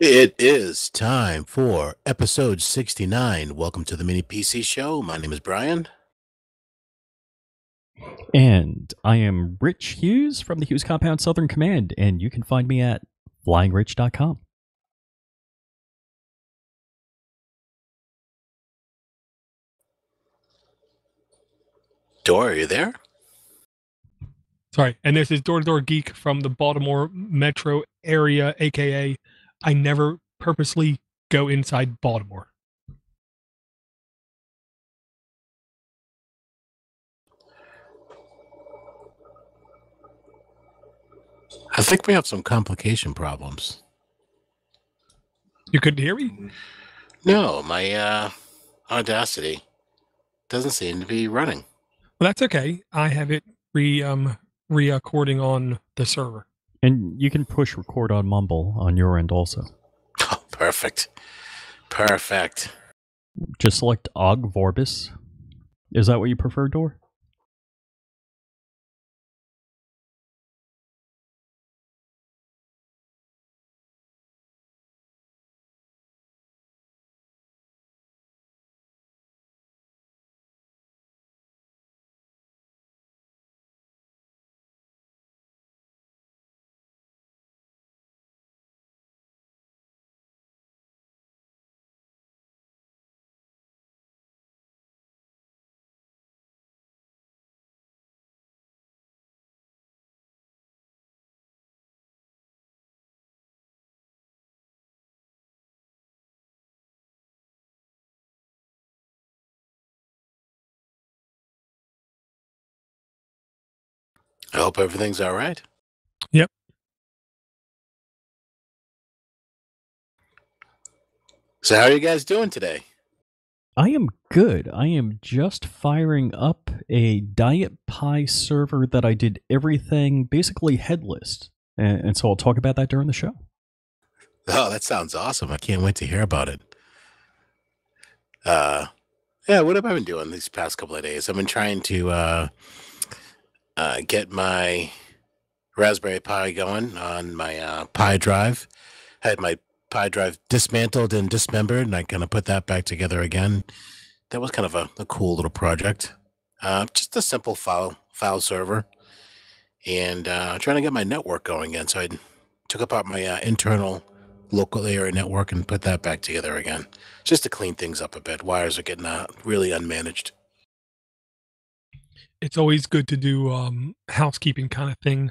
It is time for episode 69. Welcome to the Mini PC Show. My name is Brian. And I am Rich Hughes from the Hughes Compound Southern Command, and you can find me at flyingrich.com. Dor, are you there? Sorry, and this is Door-to-Door Geek from the Baltimore metro area, aka I never purposely go inside Baltimore. I think we have some complication problems. You couldn't hear me? No, my Audacity doesn't seem to be running. Well, that's okay. I have it re-recording on the server. And you can push record on Mumble on your end also. Oh, perfect. Perfect. Just select Og Vorbis. Is that what you prefer, Dor? I hope everything's all right. Yep. So how are you guys doing today? I am good. I am just firing up a Diet Pie server that I did everything basically headless. And so I'll talk about that during the show. Oh, that sounds awesome. I can't wait to hear about it. Yeah, what have I been doing these past couple of days? I've been trying to get my Raspberry Pi going on my Pi drive. Had my Pi drive dismantled and dismembered, and I kind of put that back together again. That was kind of a cool little project. Just a simple file server, and trying to get my network going again. So I took apart my internal local area network and put that back together again, just to clean things up a bit. Wires are getting really unmanaged. It's always good to do housekeeping kind of thing.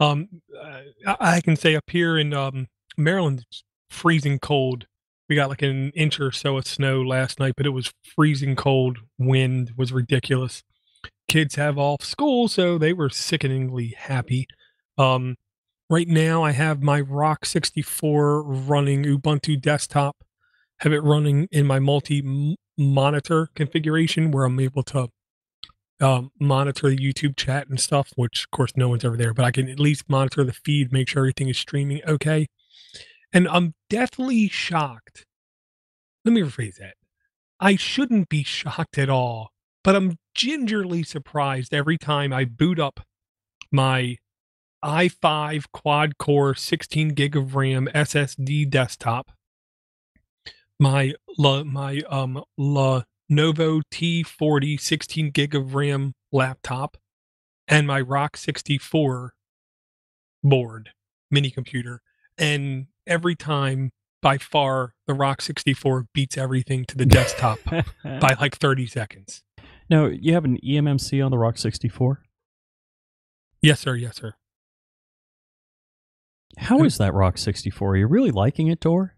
I can say up here in Maryland, it's freezing cold. We got like an inch or so of snow last night, but it was freezing cold. Wind was ridiculous. Kids have off school, so they were sickeningly happy. Right now, I have my Rock 64 running Ubuntu desktop. Have it running in my multi-monitor configuration where I'm able to monitor the YouTube chat and stuff, which of course no one's ever there, but I can at least monitor the feed, make sure everything is streaming okay. And I'm definitely shocked. Let me rephrase that. I shouldn't be shocked at all, but I'm gingerly surprised every time I boot up my i5 quad core 16 gig of RAM SSD desktop, my Lenovo T40 16 gig of RAM laptop, and my Rock 64 board mini computer. And every time, by far, the Rock 64 beats everything to the desktop by like 30 seconds. Now, you have an eMMC on the Rock 64? Yes, sir. Yes, sir. How is that Rock 64? Are you really liking it, Dor?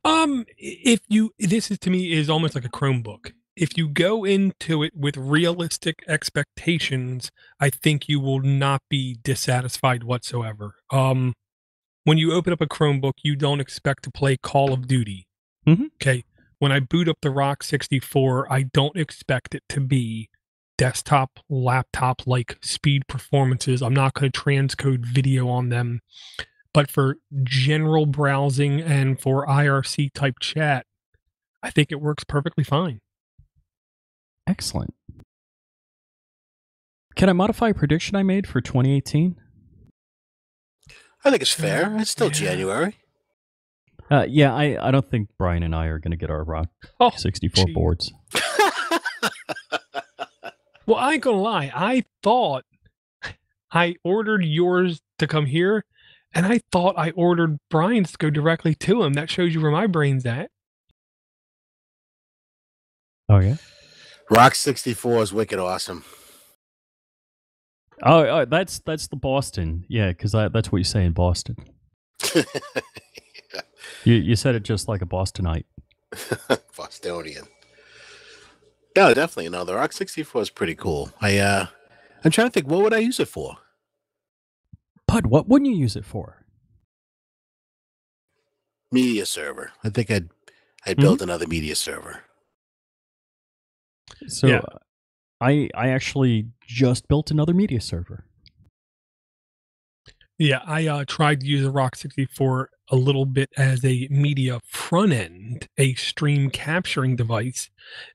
This is to me is almost like a Chromebook. If you go into it with realistic expectations, I think you will not be dissatisfied whatsoever. When you open up a Chromebook, you don't expect to play Call of Duty. Mm-hmm. Okay. When I boot up the Rock 64, I don't expect it to be desktop, laptop like speed performances. I'm not going to transcode video on them. But for general browsing and for IRC type chat, I think it works perfectly fine. Excellent. Can I modify a prediction I made for 2018? I think it's fair. It's still January. Yeah, I don't think Brian and I are going to get our Rock 64 geez. boards. Well, I ain't gonna lie. I thought I ordered yours to come here, and I thought I ordered Brian's to go directly to him. That shows you where my brain's at. Oh, yeah? Rock 64 is wicked awesome. Oh, that's the Boston. Yeah, because that's what you say in Boston. You said it just like a Bostonite. Bostonian. No, definitely. No, the Rock 64 is pretty cool. I'm trying to think, what would I use it for? Bud, what wouldn't you use it for? Media server. I think I'd build another media server. So Yeah. I actually just built another media server. Yeah, I tried to use a Rock 64 a little bit as a media front end, a stream capturing device.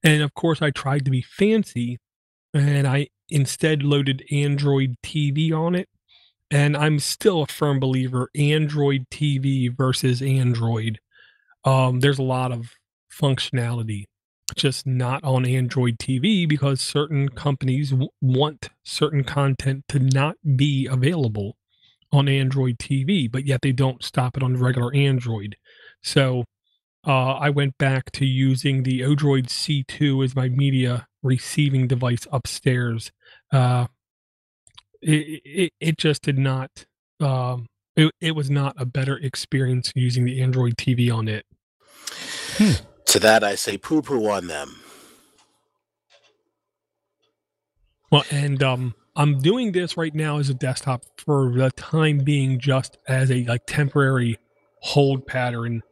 And of course, I tried to be fancy and I instead loaded Android TV on it. And I'm still a firm believer Android TV versus Android. There's a lot of functionality just not on Android TV because certain companies want certain content to not be available on Android TV, but yet they don't stop it on regular Android. So I went back to using the o-droid C2 as my media receiving device upstairs. It just did not. It was not a better experience using the Android TV on it. To that, I say poo-poo on them. Well, and I'm doing this right now as a desktop for the time being, just as a temporary hold pattern.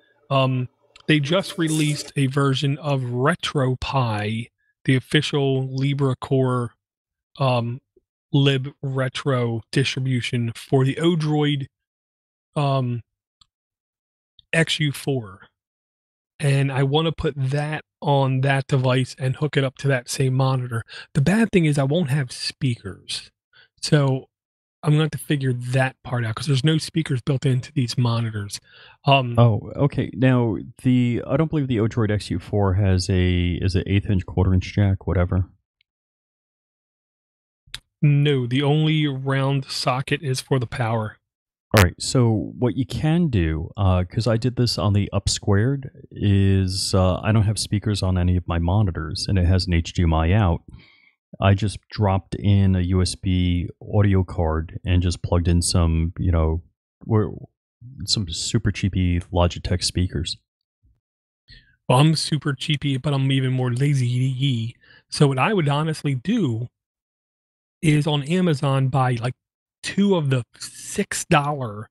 They just released a version of RetroPie, the official LibreCore lib retro distribution for the o-droid XU4. And I want to put that on that device and hook it up to that same monitor. The bad thing is I won't have speakers. So I'm going to have to figure that part out because there's no speakers built into these monitors. Oh, okay. Now I don't believe the o-droid XU4 has is it 1/8 inch, 1/4 inch jack, whatever. No, the only round socket is for the power. All right. So what you can do, because I did this on the Up Squared, is I don't have speakers on any of my monitors, and it has an HDMI out. I just dropped in a USB audio card and just plugged in some, some super cheapy Logitech speakers. Well, I'm super cheapy, but I'm even more lazy. So what I would honestly do is on Amazon buy like 2 of the $6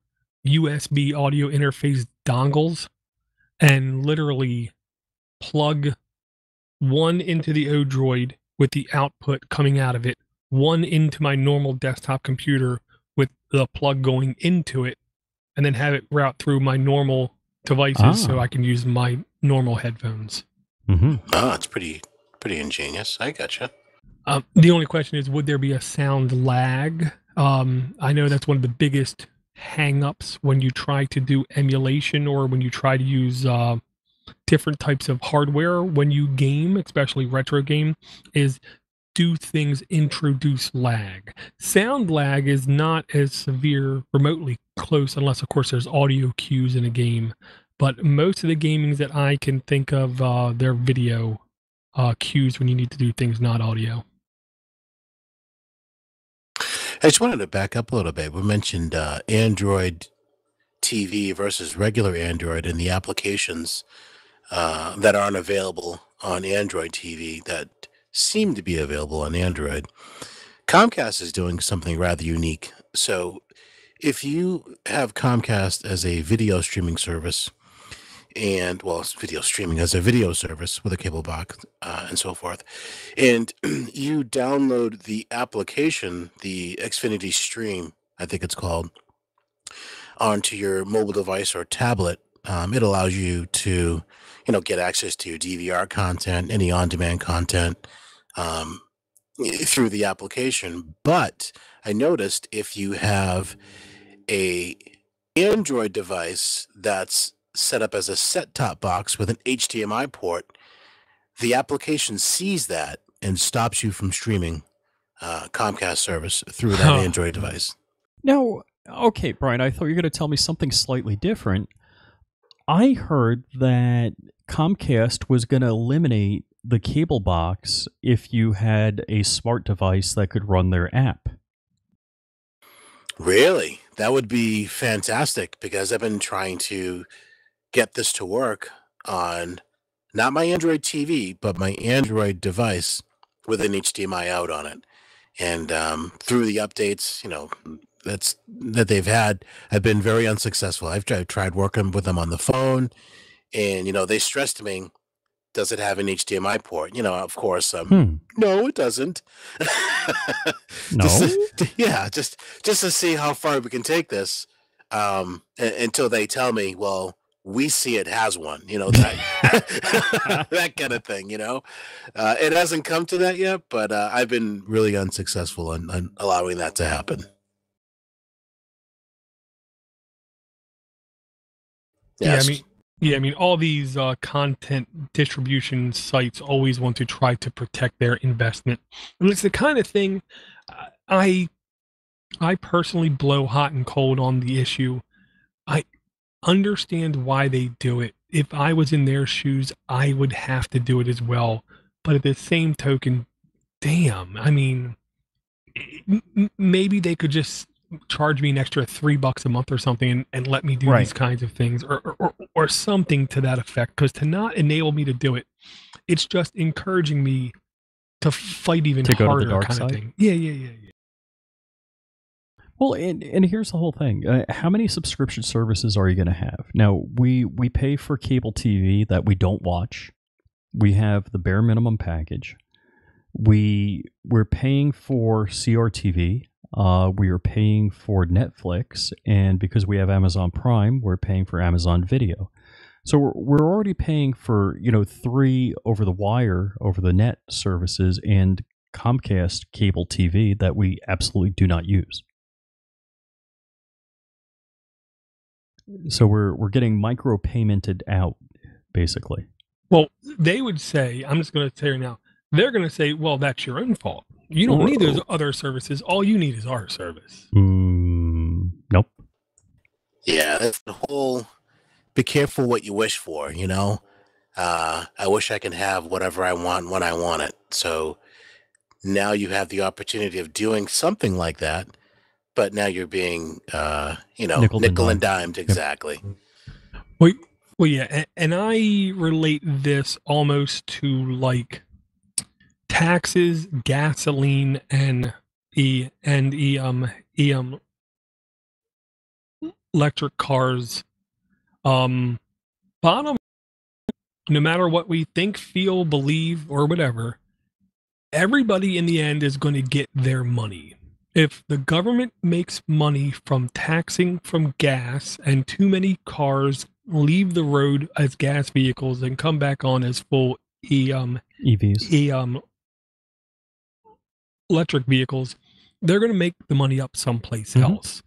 USB audio interface dongles and literally plug one into the o-droid with the output coming out of it, one into my normal desktop computer with the plug going into it, and then have it route through my normal devices so I can use my normal headphones. Mm-hmm. Oh, it's pretty ingenious. I gotcha. The only question is, would there be a sound lag? I know that's one of the biggest hang-ups when you try to do emulation or when you try to use different types of hardware when you game, especially retro game, is do things introduce lag. Sound lag is not as severe remotely close unless, of course, there's audio cues in a game. But most of the gamings that I can think of, they're video cues when you need to do things not audio. I just wanted to back up a little bit. We mentioned Android TV versus regular Android and the applications that aren't available on Android TV that seem to be available on Android. Comcast is doing something rather unique. So if you have Comcast as a video streaming service, and it's video streaming as a video service with a cable box and so forth, and you download the application, the Xfinity Stream, I think it's called, onto your mobile device or tablet, it allows you to, get access to DVR content, any on-demand content through the application. But I noticed if you have a Android device that's set up as a set-top box with an HDMI port, the application sees that and stops you from streaming Comcast service through that Android device. Now, okay, Brian, I thought you were going to tell me something slightly different. I heard that Comcast was going to eliminate the cable box if you had a smart device that could run their app. Really? That would be fantastic, because I've been trying to get this to work on not my Android TV, but my Android device with an HDMI out on it. And through the updates, that they've had, I've been very unsuccessful. I've tried working with them on the phone, and they stressed to me, does it have an HDMI port? Of course, no, it doesn't. No? just to see how far we can take this, until they tell me, well, we see it has one, that that kind of thing. It hasn't come to that yet, but I've been really unsuccessful on allowing that to happen. Yes. I mean, all these content distribution sites always want to try to protect their investment. And it's the kind of thing I personally blow hot and cold on the issue. I understand why they do it. If I was in their shoes, I would have to do it as well. But at the same token, damn, I mean, maybe they could just charge me an extra $3 a month or something and let me do these kinds of things, or something to that effect. Because to not enable me to do it, it's just encouraging me to fight even to harder, go to the dark kind side? of thing. Yeah. Well, and here's the whole thing. How many subscription services are you going to have? Now, we pay for cable TV that we don't watch. We have the bare minimum package. We're paying for CRTV. We are paying for Netflix, and because we have Amazon Prime, we're paying for Amazon Video. So we're already paying for 3 over the wire, over the net services, and Comcast cable TV that we absolutely do not use. So we're getting micro paymented out, basically. Well, they would say, I'm just going to tell you now, they're going to say, well, that's your own fault. You don't need those other services. All you need is our service. Nope. Yeah, that's the whole, be careful what you wish for, I wish I can have whatever I want when I want it. So now you have the opportunity of doing something like that, but now you're being, nickel and dimed. Exactly. Well, yeah, and I relate this almost to like taxes, gasoline, and electric cars. Bottom, no matter what we think, feel, believe, or whatever, everybody in the end is going to get their money. If the government makes money from taxing from gas, and too many cars leave the road as gas vehicles and come back on as full EVs, electric vehicles, they're going to make the money up someplace else.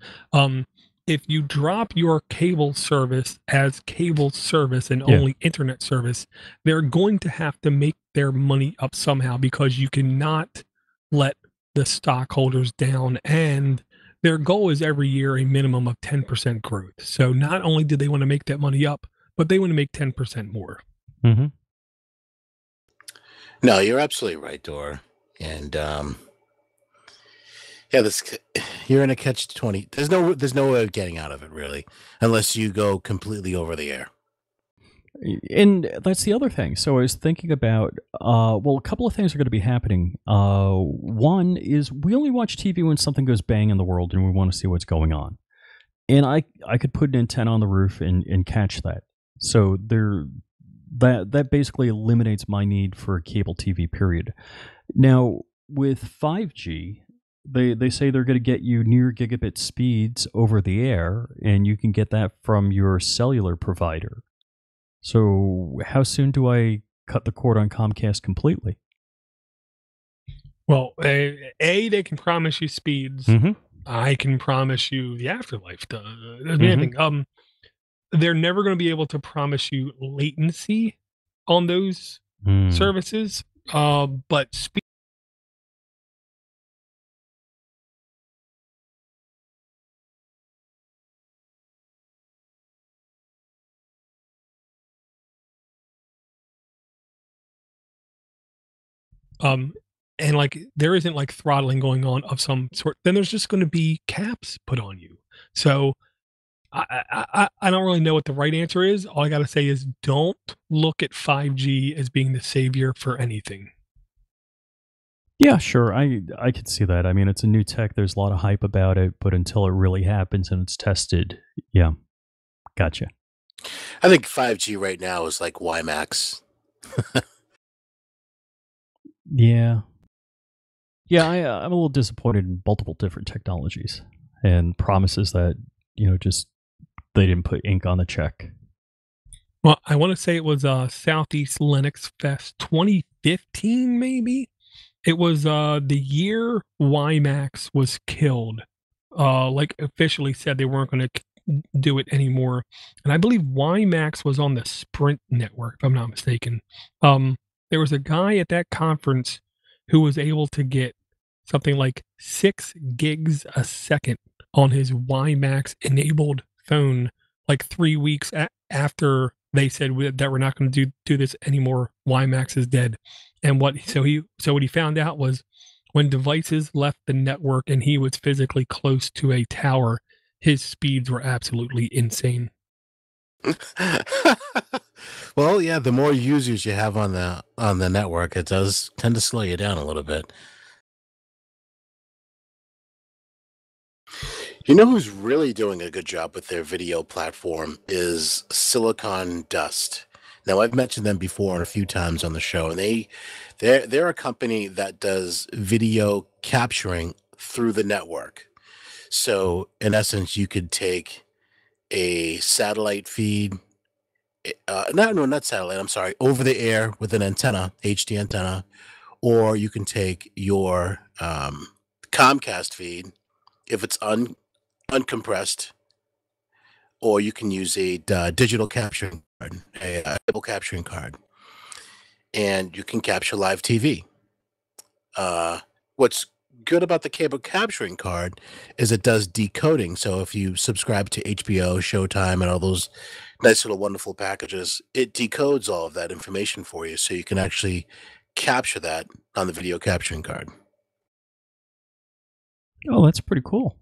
If you drop your cable service as cable service and only internet service, they're going to have to make their money up somehow, because you cannot let the stockholders down, and their goal is every year a minimum of 10% growth. So not only do they want to make that money up, but they want to make 10% more. Mm-hmm. No, you're absolutely right, Dor. And you're in a catch-20. There's no way of getting out of it, really, unless you go completely over the air. And that's the other thing. So I was thinking about, a couple of things are going to be happening. One is we only watch TV when something goes bang in the world and we want to see what's going on. And I could put an antenna on the roof and catch that. So that basically eliminates my need for a cable TV, period. Now, with 5G, they say they're going to get you near gigabit speeds over the air, and you can get that from your cellular provider. So how soon do I cut the cord on Comcast completely? Well, they can promise you speeds. I can promise you the afterlife. Doesn't mean anything. they're never going to be able to promise you latency on those services. But speed. And like there isn't like throttling going on of some sort, then there's just going to be caps put on you. So I don't really know what the right answer is. All I got to say is don't look at 5G as being the savior for anything. Yeah, sure. I could see that. I mean, it's a new tech. There's a lot of hype about it, but until it really happens and it's tested, yeah, gotcha. I think 5G right now is like WiMAX. Yeah. Yeah, I'm a little disappointed in multiple different technologies and promises that, just they didn't put ink on the check. Well, I want to say it was Southeast Linux Fest 2015, maybe. It was the year WiMAX was killed. Like officially said they weren't going to do it anymore. And I believe WiMAX was on the Sprint network, if I'm not mistaken. There was a guy at that conference who was able to get something like 6 gigs a second on his WiMAX enabled phone, like 3 weeks after they said that we're not going to do this anymore. WiMAX is dead. And what he found out was when devices left the network and he was physically close to a tower, his speeds were absolutely insane. Well, yeah, the more users you have on the network, it does tend to slow you down a little bit. You know who's really doing a good job with their video platform is Silicon Dust. Now, I've mentioned them before a few times on the show, and they're a company that does video capturing through the network. So, in essence, you could take a satellite feed, not satellite, I'm sorry, over the air with an antenna, HD antenna, or you can take your Comcast feed if it's uncompressed, or you can use a digital capturing card, a cable capturing card, and you can capture live TV. What's good about the cable capturing card is it does decoding. So if you subscribe to HBO, Showtime, and all those nice little wonderful packages, it decodes all of that information for you, so you can actually capture that on the video capturing card. Oh, that's pretty cool.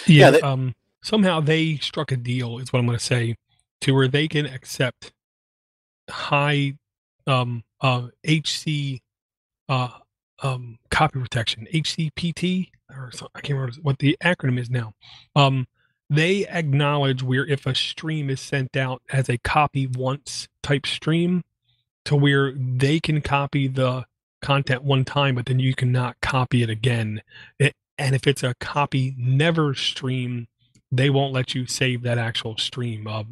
Yeah, somehow they struck a deal, is what I'm going to say, to where they can accept high HC copy protection, HCPT, or I can't remember what the acronym is now. They acknowledge where if a stream is sent out as a copy once type stream, to where they can copy the content one time, but then you cannot copy it again. And if it's a copy never stream, they won't let you save that actual stream. I'll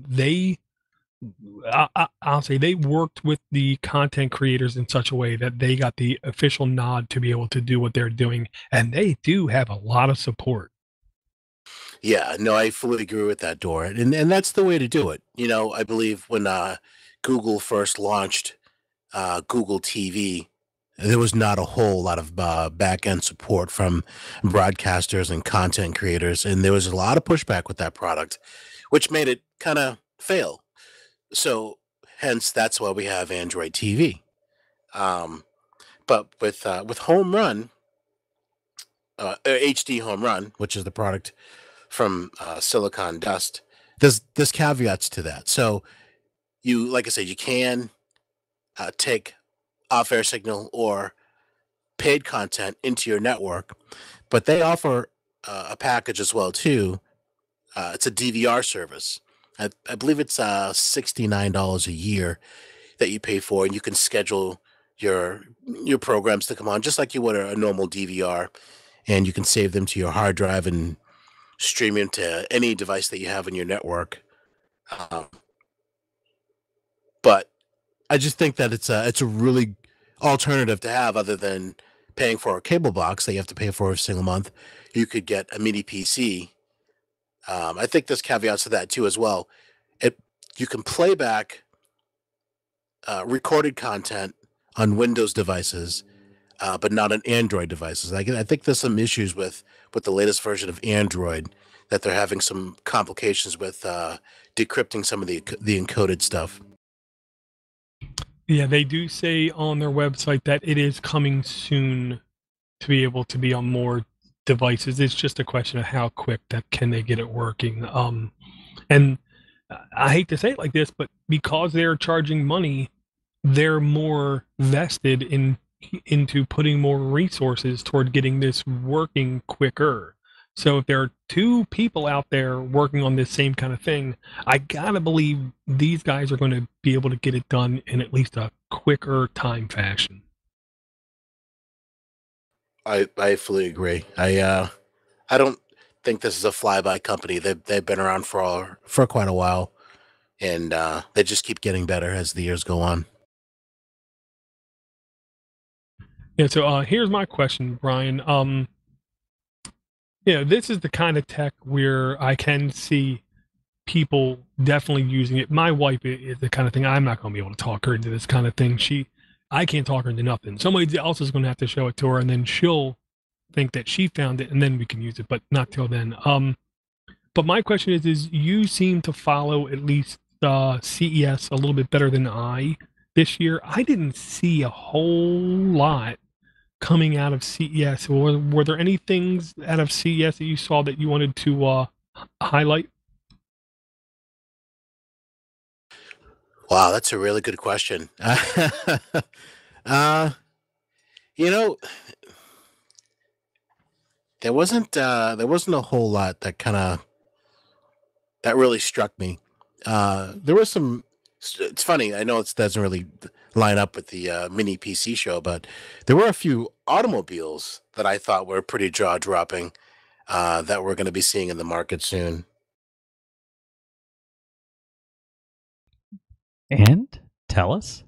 say they worked with the content creators in such a way that they got the official nod to be able to do what they're doing, and they do have a lot of support. Yeah, no, I fully agree with that, Dora, and that's the way to do it. I believe when Google first launched Google TV, there was not a whole lot of back end support from broadcasters and content creators, and there was a lot of pushback with that product, which made it kind of fail. So, hence, that's why we have Android TV. But with Home Run, HD Home Run, which is the product from Silicon Dust, there's caveats to that. So, like I said, you can take off-air signal or paid content into your network, but they offer a package as well too. It's a DVR service. I believe it's $69 a year that you pay for, and you can schedule your programs to come on just like you would a normal DVR, and you can save them to your hard drive and stream them to any device that you have in your network. But I just think that it's a really alternative to have, other than paying for a cable box that you have to pay for every single month. You could get a mini PC I think there's caveats to that too as well. You can play back recorded content on Windows devices, but not on Android devices. I think there's some issues with the latest version of Android that they're having some complications with decrypting some of the encoded stuff. Yeah, they do say on their website that it is coming soon to be able to be on more devices. It's just a question of how quick that can they get it working. And I hate to say it like this, but because they're charging money, they're more vested into putting more resources toward getting this working quicker. So if there are two people out there working on this same kind of thing, I gotta believe these guys are going to be able to get it done in at least a quicker time fashion. I fully agree. I don't think this is a flyby company. They've been around for quite a while, and they just keep getting better as the years go on. Yeah. So here's my question, Brian. This is the kind of tech where I can see people definitely using it. My wife is the kind of thing I'm not going to be able to talk her into this kind of thing. I can't talk her into nothing. Somebody else is going to have to show it to her, and then she'll think that she found it, and then we can use it, but not till then. But my question is you seem to follow at least CES a little bit better than I this year. I didn't see a whole lot coming out of CES. Were there any things out of CES that you saw that you wanted to highlight? Wow, that's a really good question. You know, there wasn't a whole lot that really struck me. There was some. It's funny. I know it doesn't really line up with the mini PC show, but there were a few automobiles that I thought were pretty jaw dropping that we're going to be seeing in the market soon. And tell us.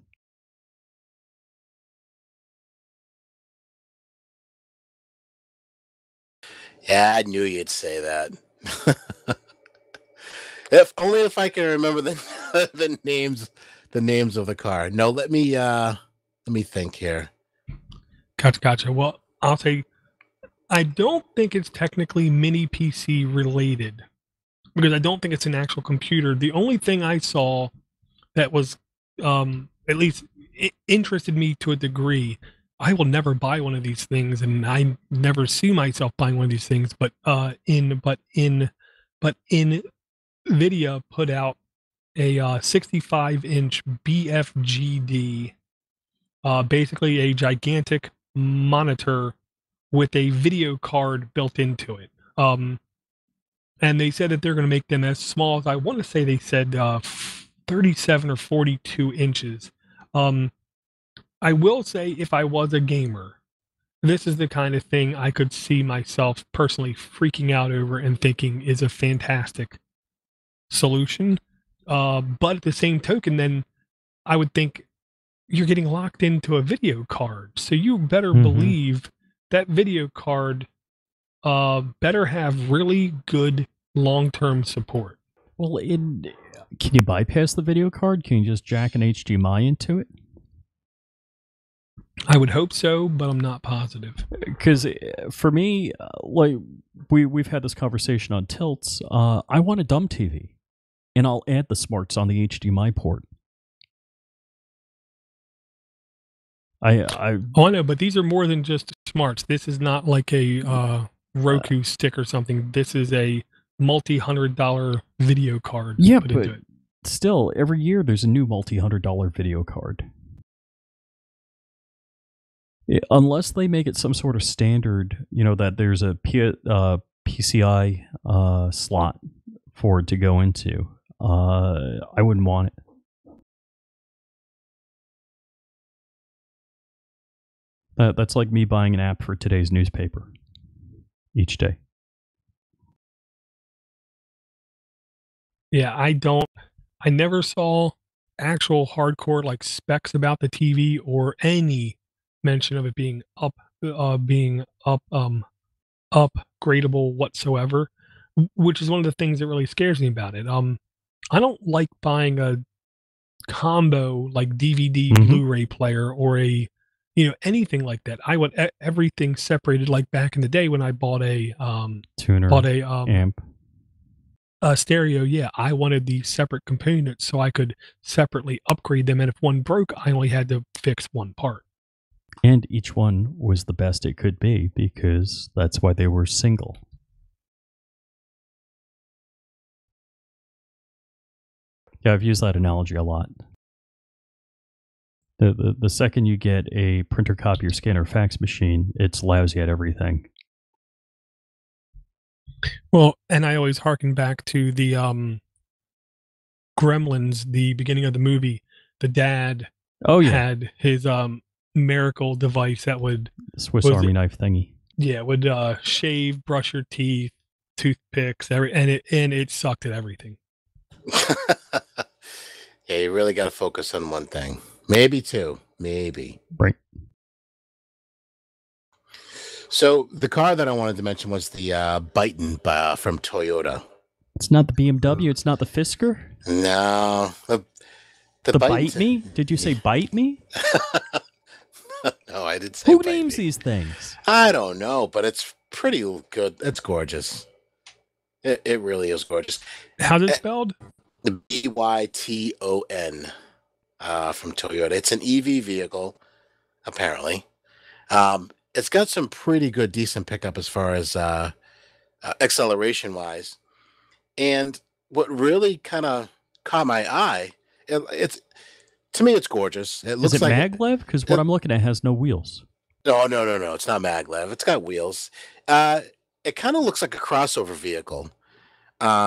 Yeah, I knew you'd say that. If I can remember the names of the car. No, let me think here. Gotcha. Well, I'll say I don't think it's technically mini PC related because I don't think it's an actual computer. The only thing I saw that was at least interested me to a degree. I will never buy one of these things, and I never see myself buying one of these things. But Nvidia put out a 65-inch BFGD, basically a gigantic monitor with a video card built into it. And they said that they're going to make them as small as, I want to say they said 37 or 42 inches. I will say, if I was a gamer, this is the kind of thing I could see myself personally freaking out over and thinking is a fantastic solution. But at the same token, then I would think you're getting locked into a video card. So you better believe that video card better have really good long-term support. Well, can you bypass the video card? Can you just jack an HDMI into it? I would hope so, but I'm not positive. Because for me, like we've had this conversation on Tilts. I want a dumb TV, and I'll add the smarts on the HDMI port. I know, but these are more than just smarts. This is not like a Roku stick or something. This is a multi-$100 video card. Yeah, but into it. Still, every year there's a new multi-$100 video card. Unless they make it some sort of standard, that there's a PCI slot for it to go into, I wouldn't want it. That's like me buying an app for today's newspaper each day. Yeah, I never saw actual hardcore like specs about the TV or any mention of it being upgradable whatsoever. which is one of the things that really scares me about it. I don't like buying a combo like DVD Blu-ray player or a anything like that. I want everything separated, like back in the day when I bought a tuner, amp, a stereo. Yeah, I wanted the separate components so I could separately upgrade them, and if one broke, I only had to fix one part. And each one was the best it could be because that's why they were single. Yeah, I've used that analogy a lot. The second you get a printer, copier, scanner, fax machine, it's lousy at everything. Well, and I always harken back to the Gremlins, the beginning of the movie. The dad had his miracle device that would Swiss Army knife thingy. Yeah, would shave, brush your teeth, toothpicks, and it sucked at everything. Yeah, you really got to focus on one thing. Maybe two. Maybe. Right. So the car that I wanted to mention was the Byton from Toyota. It's not the BMW. It's not the Fisker. No, the Bite Me. Did you say Bite Me? No, I didn't say. Who names these things? I don't know, but it's pretty good. It's gorgeous. It really is gorgeous. How's it spelled? The Byton from Toyota. It's an EV vehicle, apparently. It's got some pretty good, decent pickup as far as acceleration wise. And what really kind of caught my eye, it's to me, it's gorgeous. It looks Is it like maglev? Because what I'm looking at has no wheels. No. It's not maglev. It's got wheels. It kind of looks like a crossover vehicle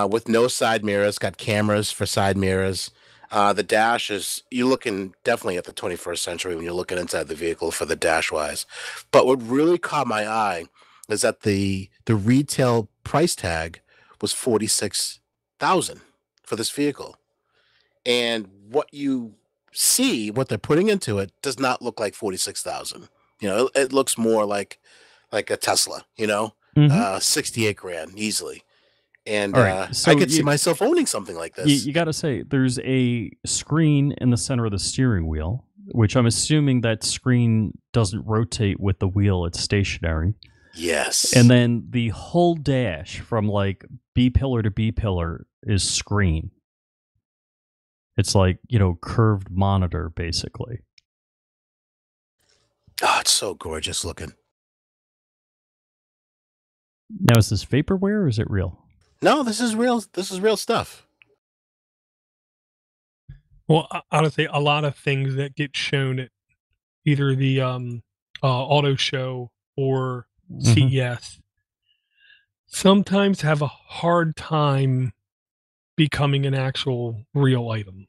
with no side mirrors. Got cameras for side mirrors. The dash is, you're looking definitely at the 21st century when you're looking inside the vehicle for the dash wise. But what really caught my eye is that the retail price tag was $46,000 for this vehicle, and what you see, what they're putting into it, does not look like $46,000. It looks more like a Tesla. 68 grand easily. And right, so I could see myself owning something like this. You got to say, there's a screen in the center of the steering wheel, which I'm assuming that screen doesn't rotate with the wheel; it's stationary. Yes. And then the whole dash from like B pillar to B pillar is screen. It's like, curved monitor, basically. Oh, it's so gorgeous looking. Now, is this vaporware or is it real? No, this is real. This is real stuff. Well, honestly, a lot of things that get shown at either the auto show or CES sometimes have a hard time becoming an actual real item.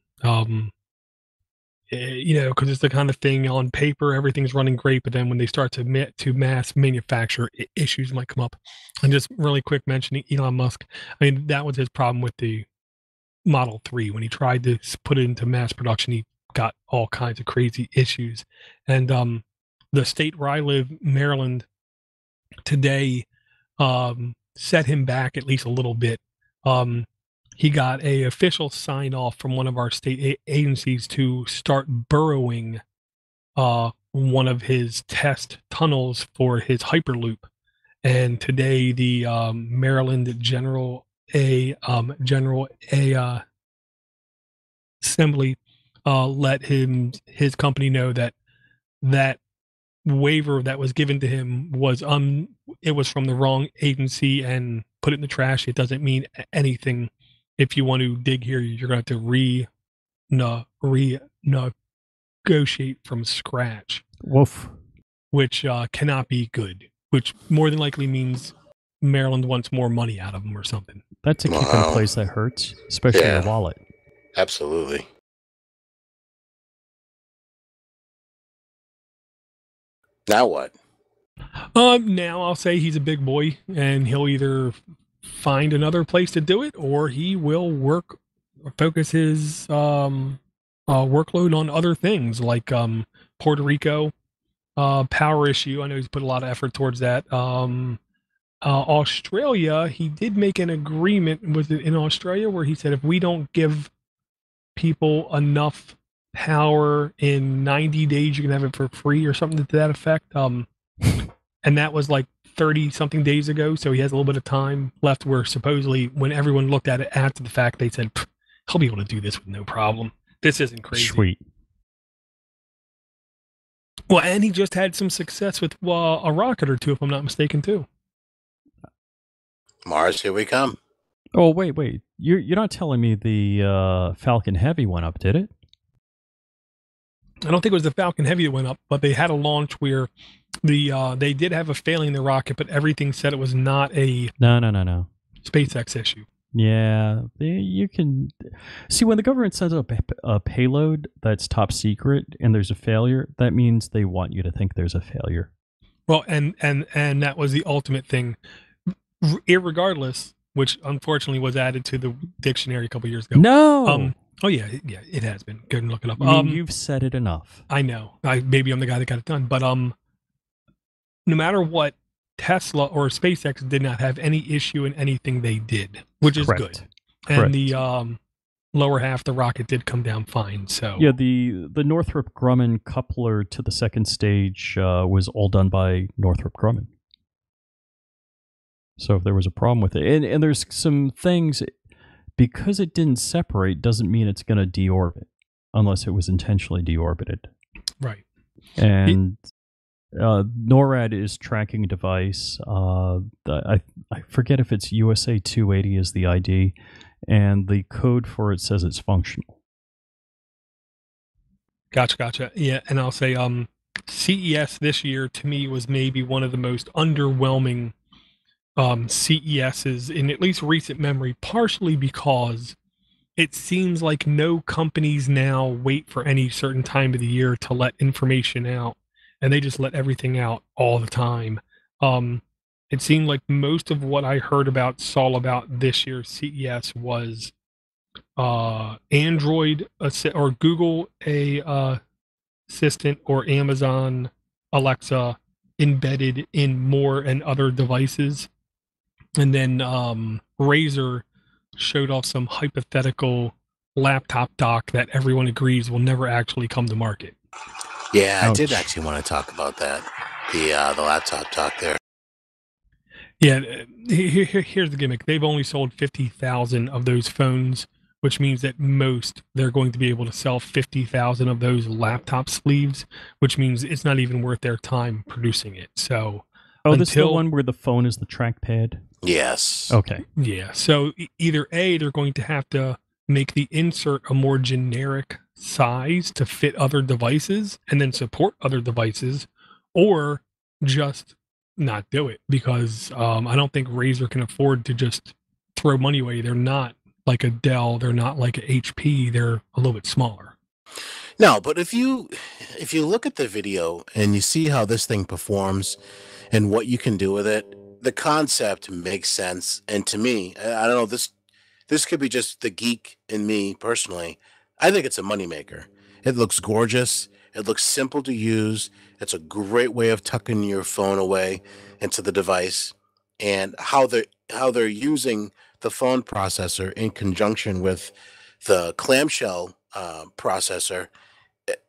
Because it's the kind of thing on paper, everything's running great, but then when they start to mass manufacture, issues might come up. And just really quick mentioning Elon Musk, I mean, that was his problem with the Model 3. When he tried to put it into mass production, he got all kinds of crazy issues. And the state where I live, Maryland, today set him back at least a little bit. He got a official sign off from one of our state agencies to start burrowing one of his test tunnels for his Hyperloop. And today, the Maryland General Assembly let his company know that waiver that was given to him was it was from the wrong agency and put it in the trash. It doesn't mean anything. If you want to dig here, you're going to have to renegotiate from scratch. Woof. Which cannot be good. Which more than likely means Maryland wants more money out of them or something. That's a kick in the place that hurts, especially your wallet. Absolutely. Now what? Now I'll say he's a big boy, and he'll either find another place to do it, or he will focus his workload on other things like Puerto Rico power issue. I know he's put a lot of effort towards that. Australia, he did make an agreement with in Australia where he said if we don't give people enough power in 90 days, you can have it for free or something to that effect. And that was like 30 something days ago. So he has a little bit of time left where supposedly when everyone looked at it after the fact, they said, he'll be able to do this with no problem. This isn't crazy. Sweet. Well, and he just had some success with a rocket or two, if I'm not mistaken, too. Mars, here we come. Oh, wait. You're not telling me the Falcon Heavy went up, did it? I don't think it was the Falcon Heavy that went up, but they had a launch where they did have a failing in the rocket, but everything said it was not a No. SpaceX issue. Yeah, you can see when the government sends up a payload that's top secret and there's a failure, that means they want you to think there's a failure. Well, and that was the ultimate thing. Irregardless, which unfortunately was added to the dictionary a couple years ago. No. Oh yeah, it has been. Go and look it up. You've said it enough. I know. Maybe I'm the guy that got it done, but no matter what, Tesla or SpaceX did not have any issue in anything they did, which is good. And the lower half of the rocket did come down fine. So yeah, the Northrop Grumman coupler to the second stage was all done by Northrop Grumman. So if there was a problem with it, and there's some things, because it didn't separate doesn't mean it's going to deorbit unless it was intentionally deorbited. Right. And NORAD is tracking a device. I forget if it's USA 280 is the ID, and the code for it says it's functional. Gotcha. Yeah, and I'll say CES this year to me was maybe one of the most underwhelming CESs in at least recent memory, partially because it seems like no companies now wait for any certain time of the year to let information out, and they just let everything out all the time. It seemed like most of what I saw about this year's CES was Android or Google Assistant or Amazon Alexa embedded in more and other devices. And then Razer showed off some hypothetical laptop dock that everyone agrees will never actually come to market. Yeah, I did actually want to talk about that. The laptop dock there. Yeah, here's the gimmick. They've only sold 50,000 of those phones, which means that they're going to be able to sell 50,000 of those laptop sleeves, which means it's not even worth their time producing it. So, this is the one where the phone is the trackpad? Yes. Okay. Yeah. So either A, they're going to have to make the insert a more generic size to fit other devices and then support other devices, or just not do it, because I don't think Razer can afford to just throw money away. They're not like a Dell. They're not like a HP. They're a little bit smaller. No, but if you look at the video and you see how this thing performs and what you can do with it, the concept makes sense. And to me, I don't know, this could be just the geek in me personally. I think it's a moneymaker. It looks gorgeous. It looks simple to use. It's a great way of tucking your phone away into the device. And how they're using the phone processor in conjunction with the clamshell processor,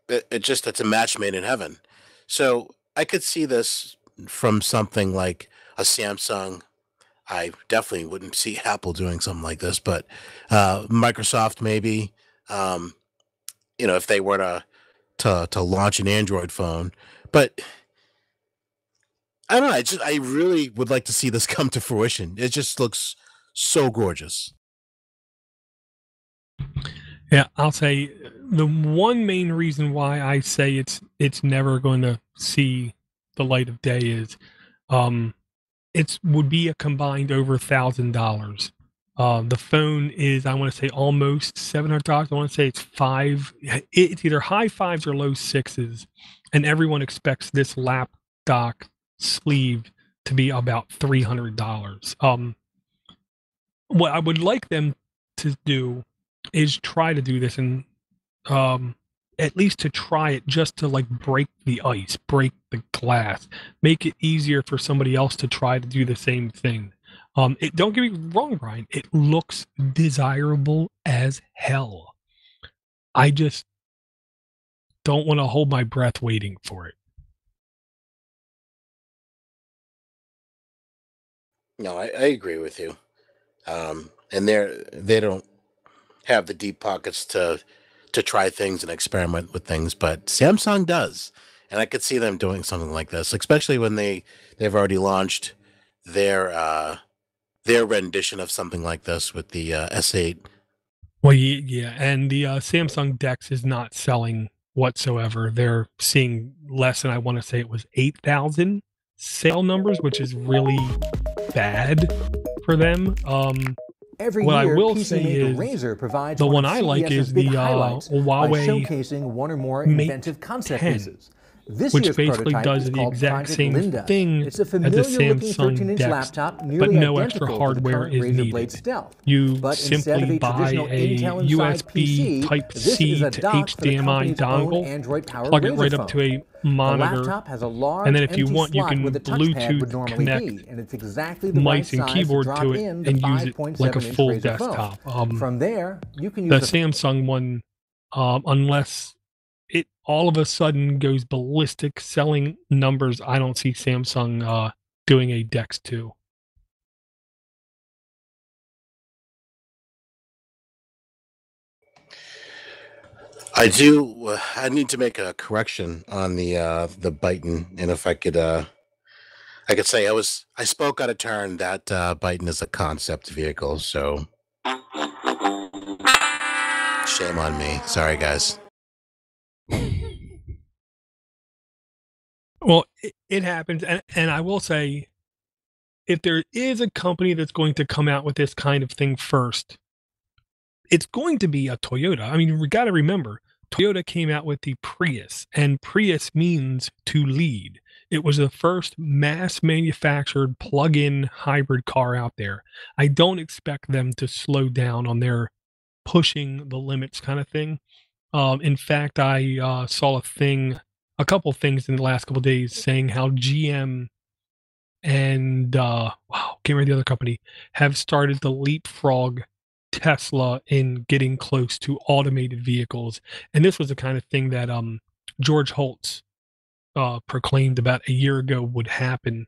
it's a match made in heaven. So I could see this from something like a Samsung. I definitely wouldn't see Apple doing something like this, but Microsoft maybe. If they were to launch an Android phone, but I don't know. I really would like to see this come to fruition. It just looks so gorgeous. Yeah, I'll say the one main reason why I say it's never going to see the light of day is it would be a combined over $1,000. The phone is, I want to say, almost $700. I want to say it's either high fives or low sixes, and everyone expects this lap dock sleeve to be about $300. What I would like them to do is try to do this, and at least to try it, just to like break the ice, break the glass, make it easier for somebody else to try to do the same thing. It, don't get me wrong, Brian, it looks desirable as hell. I just don't want to hold my breath waiting for it. No, I agree with you. And they don't have the deep pockets to try things and experiment with things, but Samsung does, and I could see them doing something like this, especially when they've already launched their their rendition of something like this with the S8. Well, yeah, and the Samsung Dex is not selling whatsoever. They're seeing less than, I want to say it was 8,000 sale numbers, which is really bad for them. Every What I year, will PC say maker is Razer provides the one of I like CES's is big the highlights by Huawei showcasing one or more Mate inventive concept 10, pieces. This which year's basically prototype does is the called exact Project same Linda. thing It's a as the familiar-looking Samsung 13-inch Dex, laptop but nearly no extra identical to the hardware current is Razer Blade needed. Stealth. You But instead of simply a buy traditional a Intel inside USB PC, this is Type-C a to dock for the HDMI company's own dongle, Android-powered plug it Razer right phone. up to a The monitor, laptop has a and large then if you empty want, you slot where can the touchpad would Bluetooth normally connect be, and it's exactly the right mice and size to keyboard drop to it in the and use it like a 5.7-inch full Razer phone. desktop. From there, you can The use a Samsung one, unless it all of a sudden goes ballistic selling numbers, I don't see Samsung doing a Dex 2. I do. I need to make a correction on the Byton, and if I could say I spoke out of turn. That Byton is a concept vehicle, so shame on me. Sorry, guys. Well, it happens, and I will say, if there is a company that's going to come out with this kind of thing first, it's going to be a Toyota. I mean, we got to remember, Toyota came out with the Prius, and Prius means to lead. It was the first mass manufactured plug in hybrid car out there. I don't expect them to slow down on their pushing the limits kind of thing. In fact, I saw a couple things in the last couple days saying how GM and wow, can't remember the other company have started to leapfrog Tesla in getting close to automated vehicles. And this was the kind of thing that George Holtz proclaimed about a year ago would happen.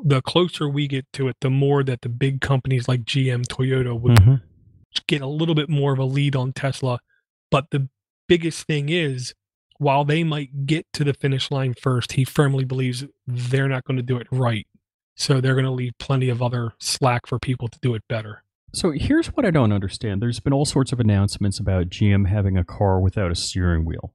The closer we get to it, the more that the big companies like GM, Toyota would get a little bit more of a lead on Tesla. But the biggest thing is, while they might get to the finish line first, he firmly believes they're not going to do it right. So they're going to leave plenty of other slack for people to do it better. So here's what I don't understand. There's been all sorts of announcements about GM having a car without a steering wheel.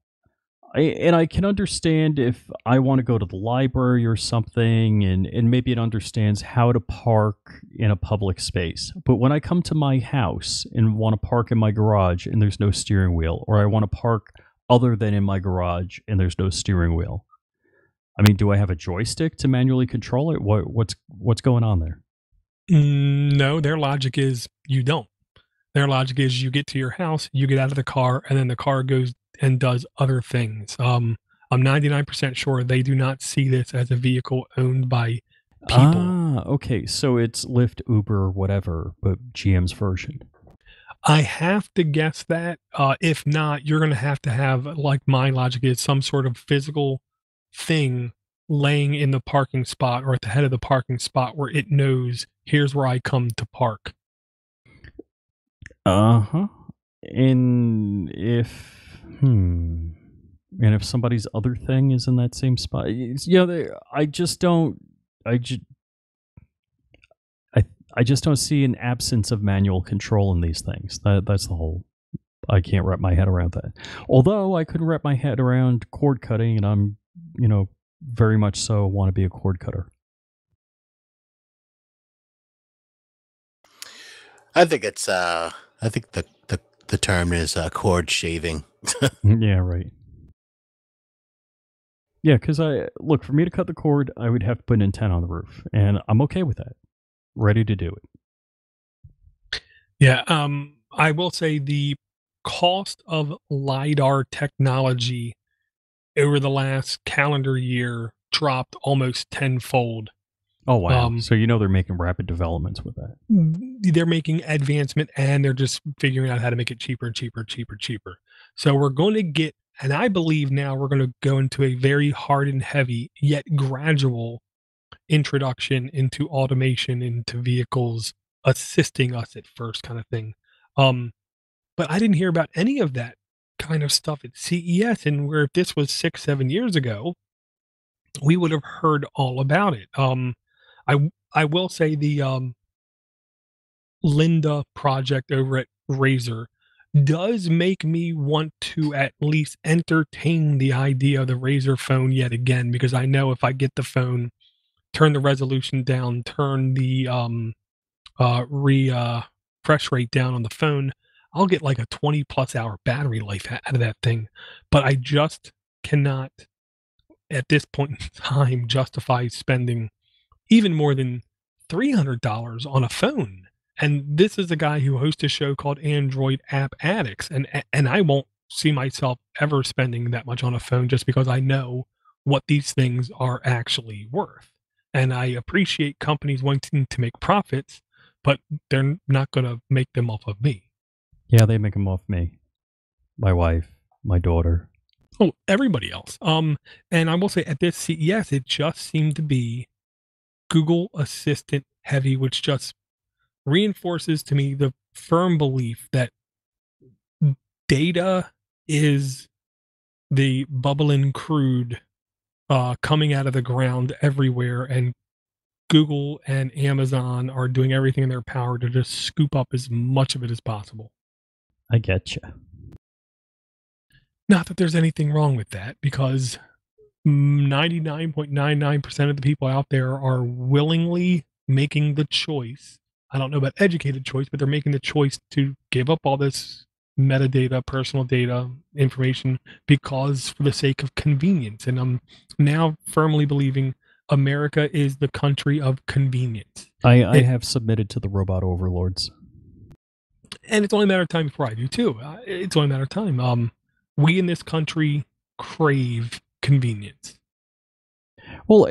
And I can understand if I want to go to the library or something, and maybe it understands how to park in a public space. But when I come to my house and want to park in my garage and there's no steering wheel, or I want to park other than in my garage and there's no steering wheel, I mean, do I have a joystick to manually control it? What's going on there? No, their logic is you don't. Their logic is you get to your house, you get out of the car, and then the car goes and does other things. I'm 99% sure they do not see this as a vehicle owned by people. Ah, okay. So it's Lyft, Uber, whatever, but GM's version. I have to guess that. If not, you're going to have, like my logic is, some sort of physical thing laying in the parking spot or at the head of the parking spot where it knows, here's where I come to park. Uh-huh. And if somebody's other thing is in that same spot, I just don't see an absence of manual control in these things. That's the whole. I can't wrap my head around that. Although I couldn't wrap my head around cord cutting, and I'm, very much so want to be a cord cutter. I think it's I think the term is cord shaving. Yeah, right. Yeah, because for me to cut the cord, I would have to put an antenna on the roof, and I'm okay with that. Ready to do it. Yeah, I will say the cost of LiDAR technology over the last calendar year dropped almost tenfold. Oh, wow. So they're making rapid developments with that. They're making advancement, and they're just figuring out how to make it cheaper and cheaper and cheaper and cheaper. So we're going to get, and I believe now we're going to go into a very hard and heavy, yet gradual introduction into automation, into vehicles assisting us at first kind of thing. But I didn't hear about any of that kind of stuff at CES, and where if this was 6-7 years ago, we would have heard all about it. I will say the Linda project over at Razer does make me want to at least entertain the idea of the Razer phone yet again, because I know if I get the phone, turn the resolution down, turn the refresh rate down on the phone, I'll get like a 20 plus hour battery life out of that thing. But I just cannot at this point in time justify spending even more than $300 on a phone. And this is a guy who hosts a show called Android App Addicts, and I won't see myself ever spending that much on a phone just because I know what these things are actually worth. And I appreciate companies wanting to make profits, but they're not going to make them off of me. Yeah, they make them off me, my wife, my daughter. Oh, everybody else. And I will say at this CES, it just seemed to be Google Assistant heavy, which just reinforces to me the firm belief that data is the bubbling crude coming out of the ground everywhere, and Google and Amazon are doing everything in their power to just scoop up as much of it as possible. I get you. Not that there's anything wrong with that, because 99.99% of the people out there are willingly making the choice. I don't know about educated choice, but they're making the choice to give up all this metadata, personal data, information, because for the sake of convenience. And I'm now firmly believing America is the country of convenience. I have submitted to the robot overlords. And it's only a matter of time before I do too. It's only a matter of time. We in this country crave convenience. Well,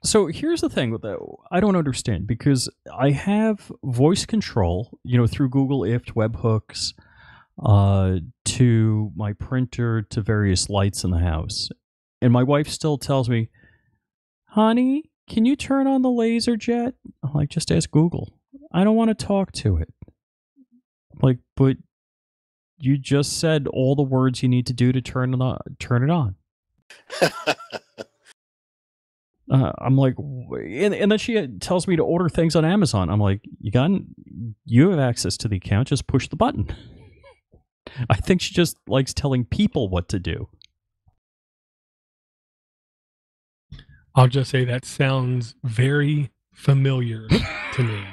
so here's the thing that I don't understand, because I have voice control, through Google IFT webhooks, to my printer, to various lights in the house. And my wife still tells me, honey, can you turn on the laser jet? I'm like, just ask Google. I don't want to talk to it. I'm like, but you just said all the words you need to do to turn it on. I'm like, and then she tells me to order things on Amazon. I'm like, you have access to the account, just push the button. I think she just likes telling people what to do. I'll just say that sounds very familiar to me.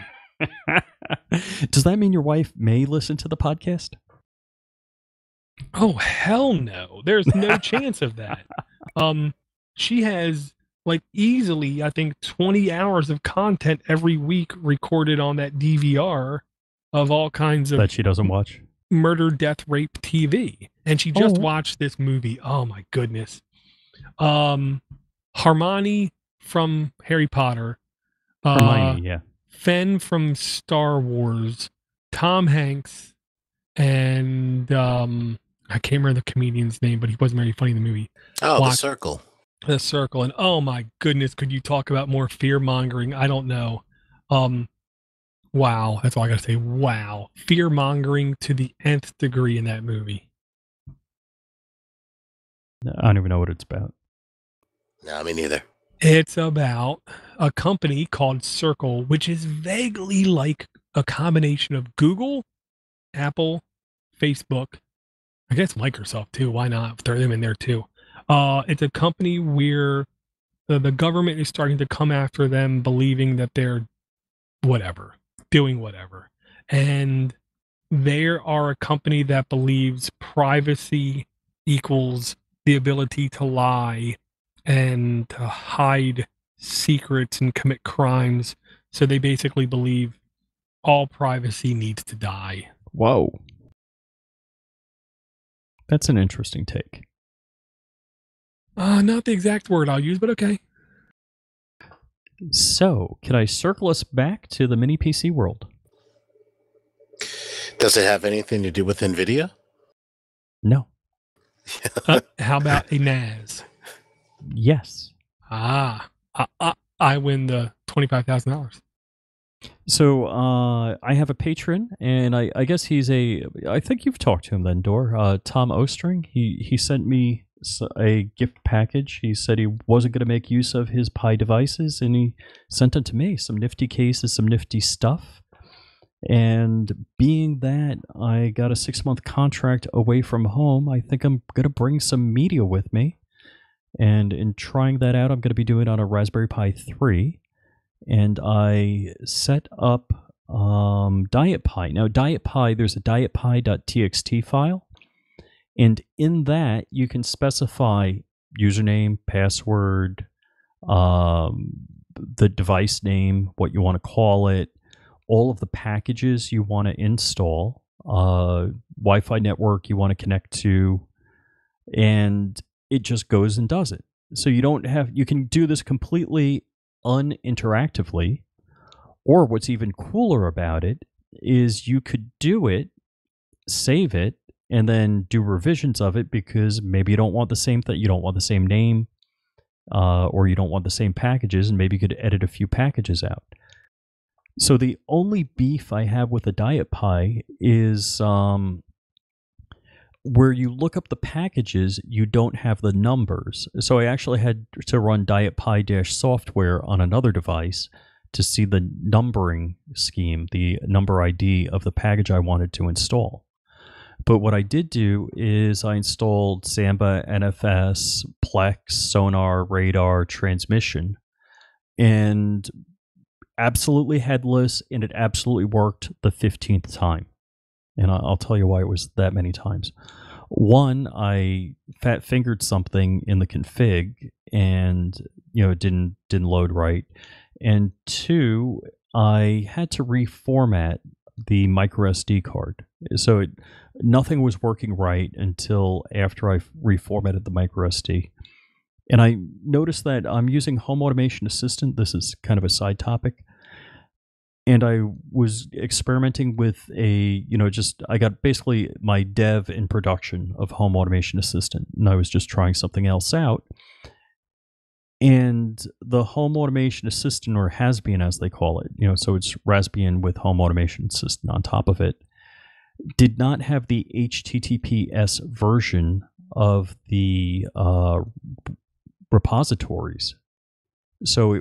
Does that mean your wife may listen to the podcast? Oh, hell no. There's no chance of that. She has easily, I think, 20 hours of content every week recorded on that DVR of all kinds of that she doesn't watch. Murder, death, rape TV. And she just watched this movie. Oh my goodness. Hermione from Harry Potter. Hermione, yeah. Fen from Star Wars. Tom Hanks. And I can't remember the comedian's name, but he wasn't very funny in the movie. Oh, The Circle. The Circle. And oh my goodness, could you talk about more fear-mongering? I don't know. Wow. That's all I got to say. Wow. Fear-mongering to the nth degree in that movie. I don't even know what it's about. No, me neither. It's about a company called Circle, which is vaguely like a combination of Google, Apple, Facebook, I guess Microsoft too. Why not throw them in there too? It's a company where the government is starting to come after them, believing that they're doing whatever. And they are a company that believes privacy equals the ability to lie and to hide secrets and commit crimes. So they basically believe all privacy needs to die. Whoa. That's an interesting take. Not the exact word I'll use, but okay. So, can I circle us back to the mini PC world? Does it have anything to do with NVIDIA? No. How about a NAS? Yes. I win the $25,000. So I have a patron, and I guess I think you've talked to him then, Dor. Tom Ostring. He sent me a gift package. He said he wasn't going to make use of his Pi devices, and he sent it to me. Some nifty cases, some nifty stuff. And being that I got a 6-month contract away from home, I think I'm going to bring some media with me. And in trying that out, I'm going to be doing it on a Raspberry Pi 3. And I set up Diet Pi. Now, Diet Pi, there's a dietpi.txt file. And in that, you can specify username, password, the device name, what you want to call it, all of the packages you want to install, Wi-Fi network you want to connect to, and it just goes and does it. So you can do this completely uninteractively, or what's even cooler about it is you could do it, save it, and then do revisions of it because maybe you don't want the same thing, you don't want the same name, or you don't want the same packages, and maybe you could edit a few packages out. So the only beef I have with the Diet Pi is where you look up the packages, you don't have the numbers. So I actually had to run dietpi-software on another device to see the numbering scheme, the number ID of the package I wanted to install. But what I did do is I installed Samba, NFS, Plex, Sonar, Radar, Transmission, and absolutely headless, and it absolutely worked the 15th time. And I'll tell you why it was that many times. One, I fat-fingered something in the config, and it didn't load right. And two, I had to reformat the micro SD card. So nothing was working right until after I reformatted the micro SD. And I noticed that I'm using Home Automation Assistant. This is kind of a side topic. And I was experimenting with I got basically my dev and production of Home Automation Assistant, and I was just trying something else out. And the Home Automation Assistant, or Hasbian as they call it, so it's Raspbian with Home Automation Assistant on top of it, did not have the HTTPS version of the repositories. So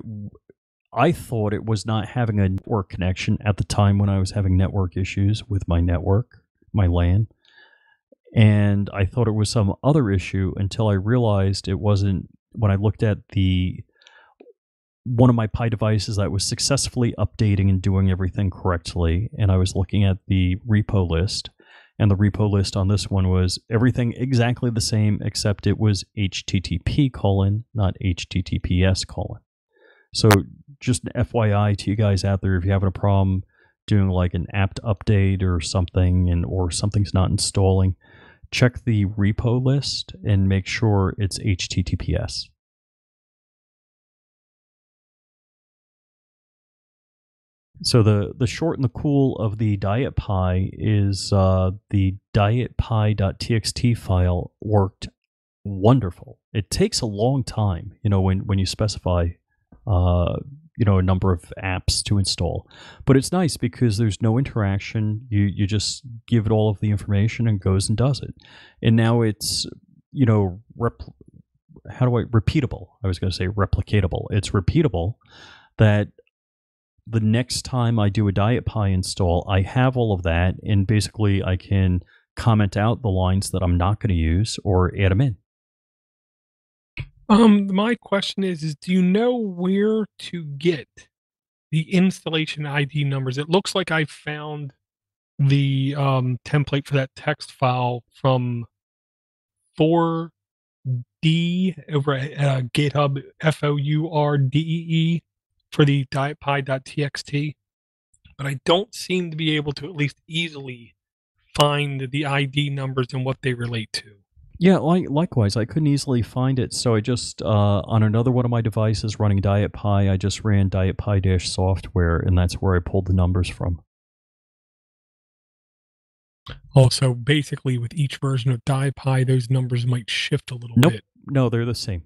I thought it was not having a network connection at the time when I was having network issues with my network, my LAN. And I thought it was some other issue until I realized it wasn't. When I looked at one of my Pi devices that was successfully updating and doing everything correctly, and I was looking at the repo list, and the repo list on this one was everything exactly the same except it was HTTP : not HTTPS : So just an FYI to you guys out there, if you're having a problem doing like an apt update or something, or something's not installing, check the repo list and make sure it's HTTPS. So the short and the cool of the Diet Pi is the dietpi.txt file worked wonderful. It takes a long time, when you specify a number of apps to install. But it's nice because there's no interaction. You just give it all of the information and goes and does it. And now it's, repeatable. I was going to say replicatable. It's repeatable that the next time I do a Diet Pi install, I have all of that, and basically I can comment out the lines that I'm not going to use or add them in. My question is do you know where to get the installation ID numbers? It looks like I found the template for that text file from 4D over at GitHub, FOURDEE, for the dietpi.txt, but I don't seem to be able to at least easily find the ID numbers and what they relate to. Yeah, likewise, I couldn't easily find it, so I just, on another one of my devices running Diet Pi, I just ran Diet Pi-software, and that's where I pulled the numbers from. Also, basically, with each version of DiPi, those numbers might shift a little bit. No, they're the same.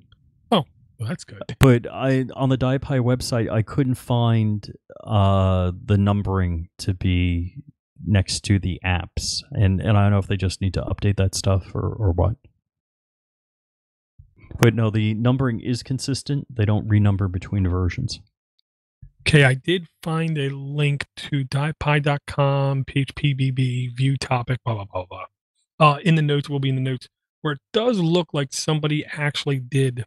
Oh, well, that's good. But on the DiPi website, I couldn't find the numbering to be next to the apps, and I don't know if they just need to update that stuff or what. But no, the numbering is consistent. They don't renumber between versions. Okay, I did find a link to DiPi.com, PHPBB, view topic, blah, blah, blah, blah. In the notes, will be in the notes, where it does look like somebody actually did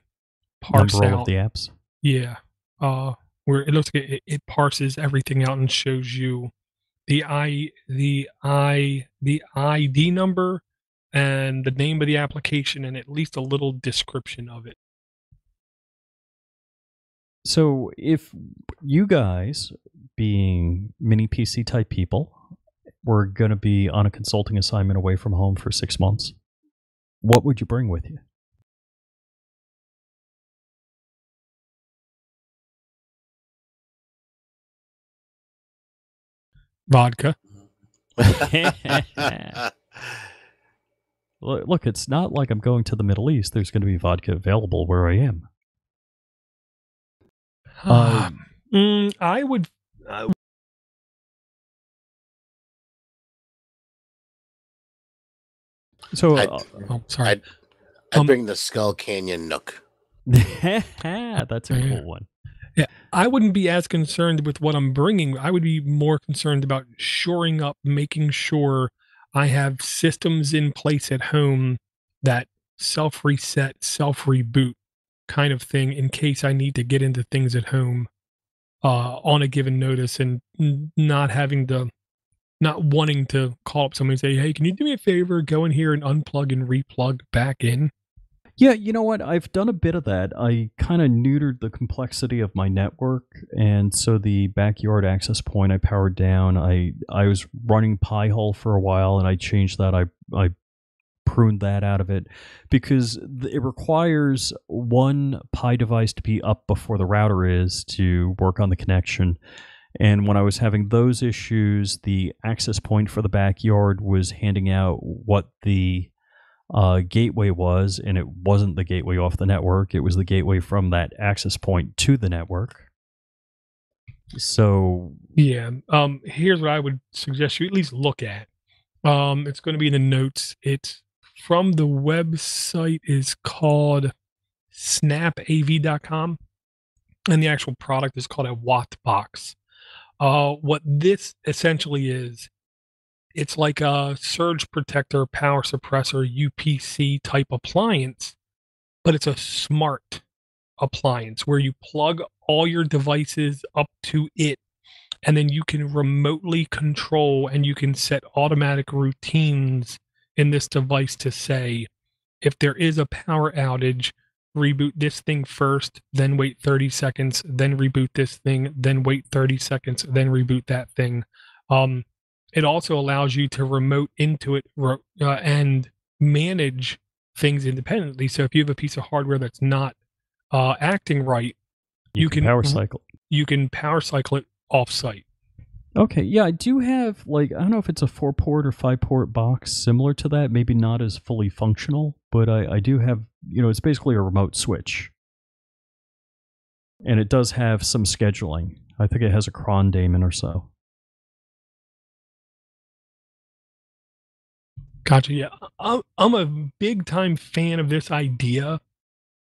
parse Number all out of the apps. Yeah. Where it looks like it parses everything out and shows you the ID number and the name of the application and at least a little description of it. So if you guys, being mini PC type people, were going to be on a consulting assignment away from home for 6 months, what would you bring with you? Vodka. Look, it's not like I'm going to the Middle East. There's going to be vodka available where I am. I would. Sorry. I'd bring the Skull Canyon Nook. That's a cool one. Yeah, I wouldn't be as concerned with what I'm bringing. I would be more concerned about shoring up, making sure I have systems in place at home that self-reset, self-reboot kind of thing in case I need to get into things at home on a given notice and not wanting to call up somebody and say, hey, can you do me a favor? Go in here and unplug and replug back in. Yeah, you know what? I've done a bit of that. I kind of neutered the complexity of my network, and so the backyard access point I powered down. I was running Pi-hole for a while, and I changed that. I pruned that out of it because it requires one Pi device to be up before the router is to work on the connection. And when I was having those issues, the access point for the backyard was handing out what the gateway was, and it wasn't the gateway off the network. It was the gateway from that access point to the network. So yeah, here's what I would suggest you at least look at. It's going to be in the notes. It's from the website is called snapav.com, and the actual product is called a Watt box. What this essentially is, it's like a surge protector, power suppressor, UPC type appliance, but it's a smart appliance where you plug all your devices up to it, and then you can remotely control and you can set automatic routines in this device to say, if there is a power outage, reboot this thing first, then wait 30 seconds, then reboot this thing, then wait 30 seconds, then reboot that thing. It also allows you to remote into it and manage things independently. So if you have a piece of hardware that's not acting right, you can power cycle. You can power cycle it off-site. Okay, yeah, I do have, like, I don't know if it's a 4-port or 5-port box similar to that, maybe not as fully functional, but I do have, it's basically a remote switch. And it does have some scheduling. I think it has a cron daemon or so. Gotcha, yeah. I'm a big-time fan of this idea,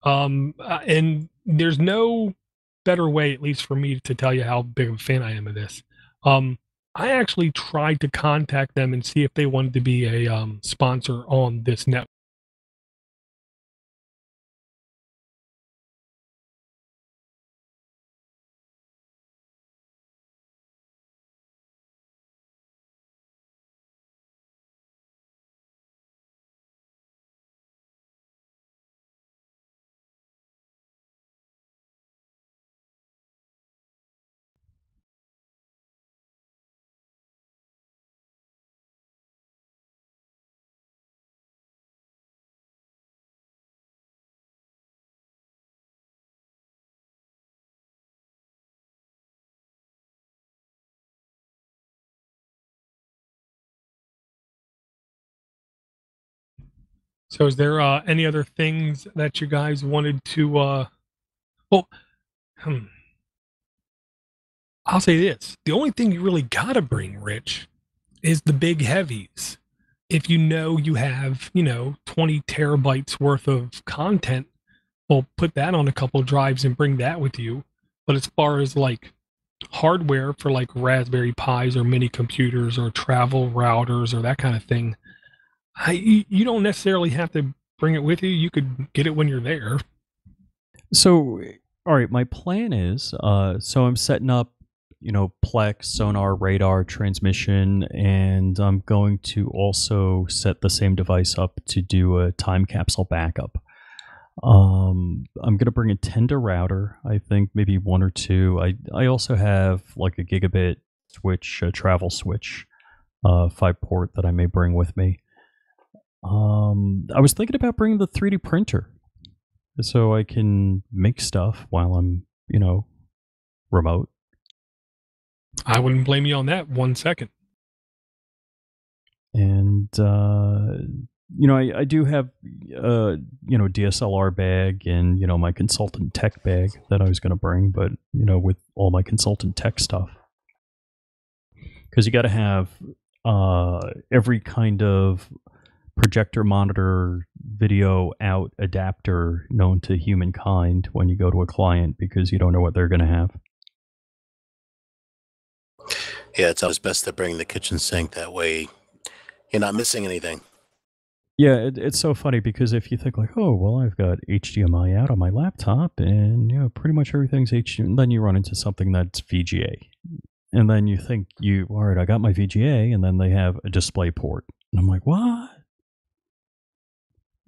and there's no better way, at least for me, to tell you how big of a fan I am of this. I actually tried to contact them and see if they wanted to be a sponsor on this network. So is there any other things that you guys wanted to well I'll say this. The only thing you really gotta bring, Rich, is the big heavies. If you know you have, 20 terabytes worth of content, well, put that on a couple drives and bring that with you. But as far as like hardware for like Raspberry Pis or mini computers or travel routers or that kind of thing, you don't necessarily have to bring it with you. You could get it when you're there. So, all right, my plan is, so I'm setting up, Plex, sonar, radar, transmission, and I'm going to also set the same device up to do a time capsule backup. I'm going to bring a Tenda router, I think maybe one or two. I also have like a gigabit switch, a travel switch, 5-port that I may bring with me. I was thinking about bringing the 3D printer so I can make stuff while I'm, remote. I wouldn't blame you on that 1 second. And, I do have, DSLR bag and, my consultant tech bag that I was going to bring, but, with all my consultant tech stuff. Because you got to have every kind of projector, monitor, video out adapter known to humankind when you go to a client, because you don't know what they're going to have. Yeah, it's always best to bring the kitchen sink. That way you're not missing anything. Yeah, it's so funny because if you think like, oh, well, I've got HDMI out on my laptop and, pretty much everything's HDMI, and then you run into something that's VGA. And then you think all right, I got my VGA, and then they have a display port. And I'm like, what?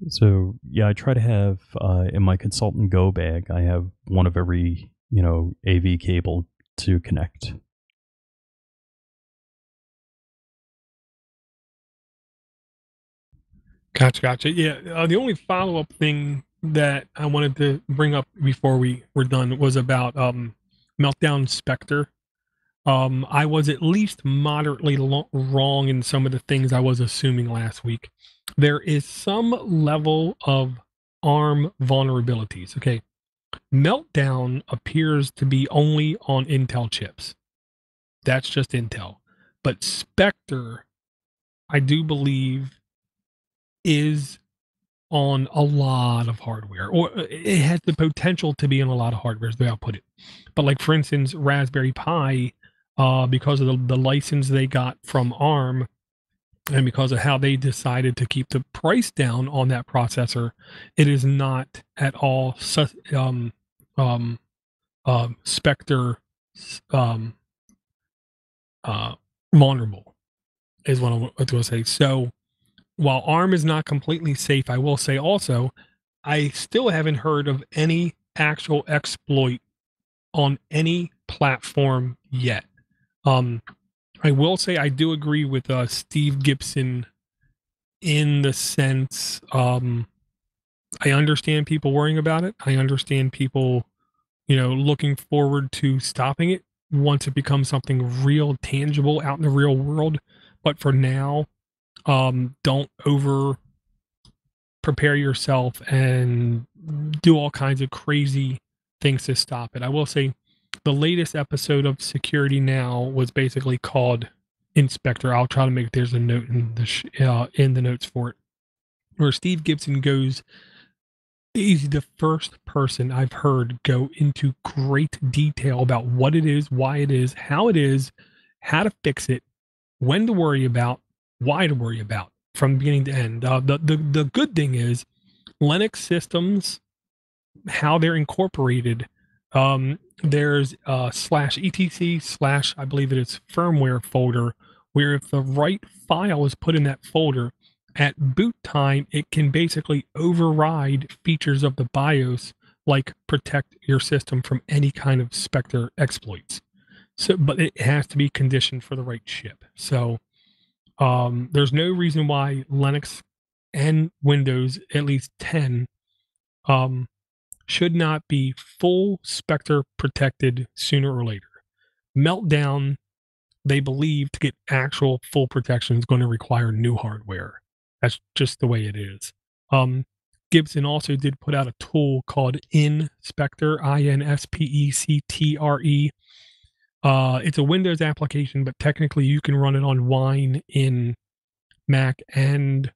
So, yeah, I try to have, in my consultant go bag, I have one of every, AV cable to connect. Gotcha. Yeah, the only follow-up thing that I wanted to bring up before we were done was about Meltdown Spectre. I was at least moderately wrong in some of the things I was assuming last week. There is some level of ARM vulnerabilities. Okay, Meltdown appears to be only on Intel chips. That's just Intel. But Spectre, I do believe, is on a lot of hardware, or it has the potential to be on a lot of hardware, is the way I'll put it. But like, for instance, Raspberry Pi, because of the license they got from ARM, and because of how they decided to keep the price down on that processor, it is not at all Spectre vulnerable, is what I'm going to say. So while ARM is not completely safe, I will say also, I still haven't heard of any actual exploit on any platform yet. I will say I do agree with Steve Gibson in the sense, I understand people worrying about it. I understand people, looking forward to stopping it once it becomes something real tangible out in the real world. But for now, don't over prepare yourself and do all kinds of crazy things to stop it. I will say the latest episode of Security Now was basically called Inspector. I'll try to make there's a note in the notes for it, where Steve Gibson goes. He's the first person I've heard go into great detail about what it is, why it is, how to fix it, when to worry about, why to worry about, from beginning to end. The good thing is Linux systems, how they're incorporated. There's /etc/ I believe it is firmware folder, where if the right file is put in that folder at boot time, it can basically override features of the BIOS, like protect your system from any kind of Spectre exploits. So, but it has to be conditioned for the right chip. So there's no reason why Linux and Windows, at least 10, should not be full Spectre protected sooner or later. Meltdown, they believe, to get actual full protection is going to require new hardware. That's just the way it is. Gibson also did put out a tool called Inspector, Inspectre. It's a Windows application, but technically you can run it on Wine in Mac and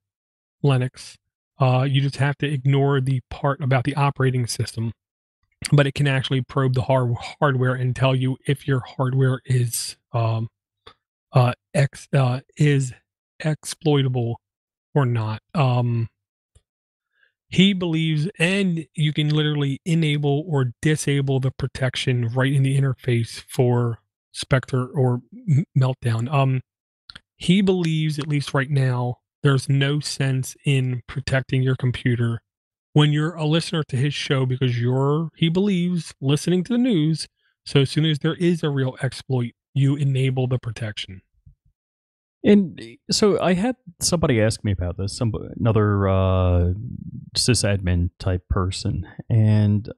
Linux. You just have to ignore the part about the operating system, but it can actually probe the hardware and tell you if your hardware is exploitable or not. He believes, and you can literally enable or disable the protection right in the interface for Spectre or Meltdown. He believes, at least right now, there's no sense in protecting your computer when you're a listener to his show, because he believes, listening to the news. So as soon as there is a real exploit, you enable the protection. And so I had somebody ask me about this, another sysadmin type person, and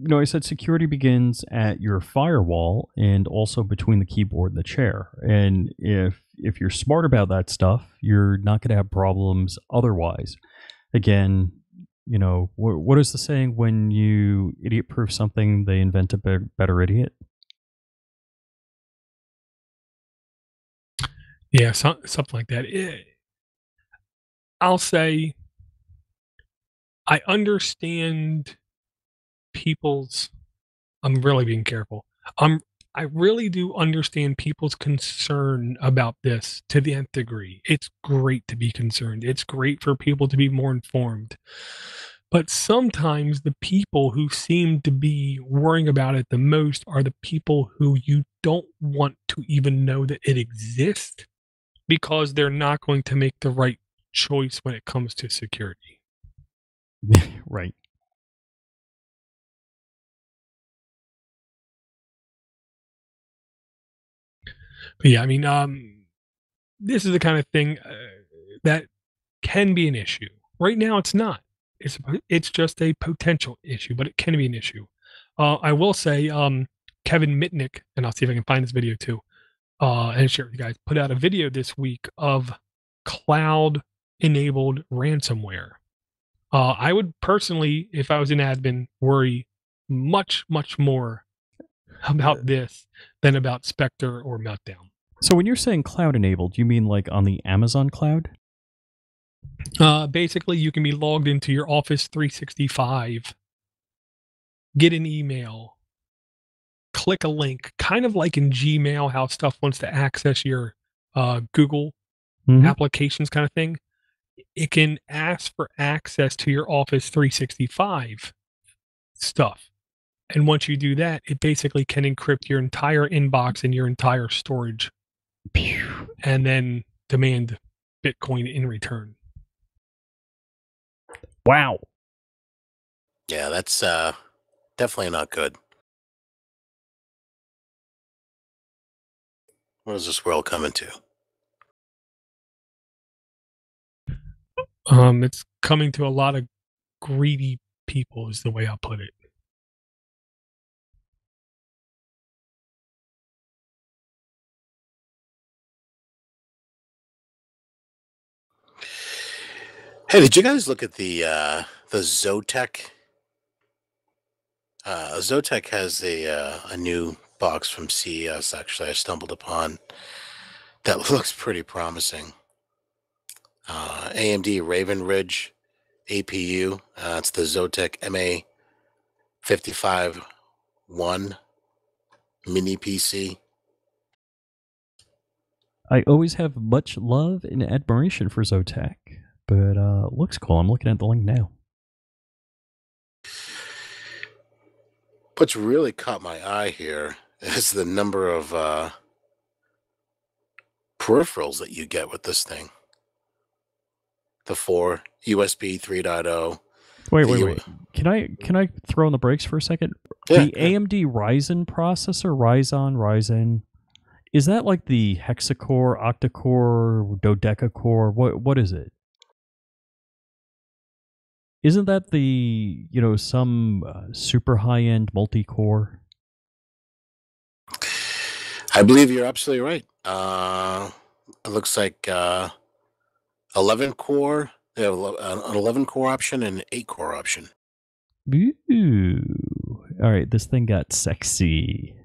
I said security begins at your firewall and also between the keyboard and the chair. And if you're smart about that stuff, you're not going to have problems otherwise. Again, what is the saying? When you idiot-proof something, they invent a better idiot. Yeah, something like that. I'll say I understand people's. I'm really being careful. I really do understand people's concern about this to the nth degree. It's great to be concerned. It's great for people to be more informed. But sometimes the people who seem to be worrying about it the most are the people who you don't want to even know that it exists, because they're not going to make the right choice when it comes to security. Right. But yeah, I mean, this is the kind of thing that can be an issue. Right now, it's not. It's just a potential issue, but it can be an issue. I will say, Kevin Mitnick, and I'll see if I can find this video too, and share it with you guys, put out a video this week of cloud-enabled ransomware. I would personally, if I was an admin, worry much, much more about this than about Spectre or Meltdown. So when you're saying cloud enabled, you mean like on the Amazon cloud? Basically, you can be logged into your Office 365, get an email, click a link, kind of like in Gmail, how stuff wants to access your Google applications kind of thing. It can ask for access to your Office 365 stuff. And once you do that, it basically can encrypt your entire inbox and your entire storage, and then demand Bitcoin in return. Wow. Yeah, that's definitely not good. What is this world coming to? It's coming to a lot of greedy people, is the way I'll put it. Hey, did you guys look at the Zotac? Zotac has a new box from CES. Actually, I stumbled upon that looks pretty promising. AMD Raven Ridge APU. It's the Zotac MA55-1 mini PC. I always have much love and admiration for Zotac, but looks cool. I'm looking at the link now. What's really caught my eye here is the number of peripherals that you get with this thing. The 4 USB 3.0. Wait. Can I throw on the brakes for a second? Yeah, the AMD Ryzen processor, Ryzen, is that like the hexacore, octa-core, dodeca-core? What is it? Isn't that the, some super high-end multi-core? I believe you're absolutely right. It looks like 11 core They have an 11 core option and an 8 core option. Ooh. All right, this thing got sexy.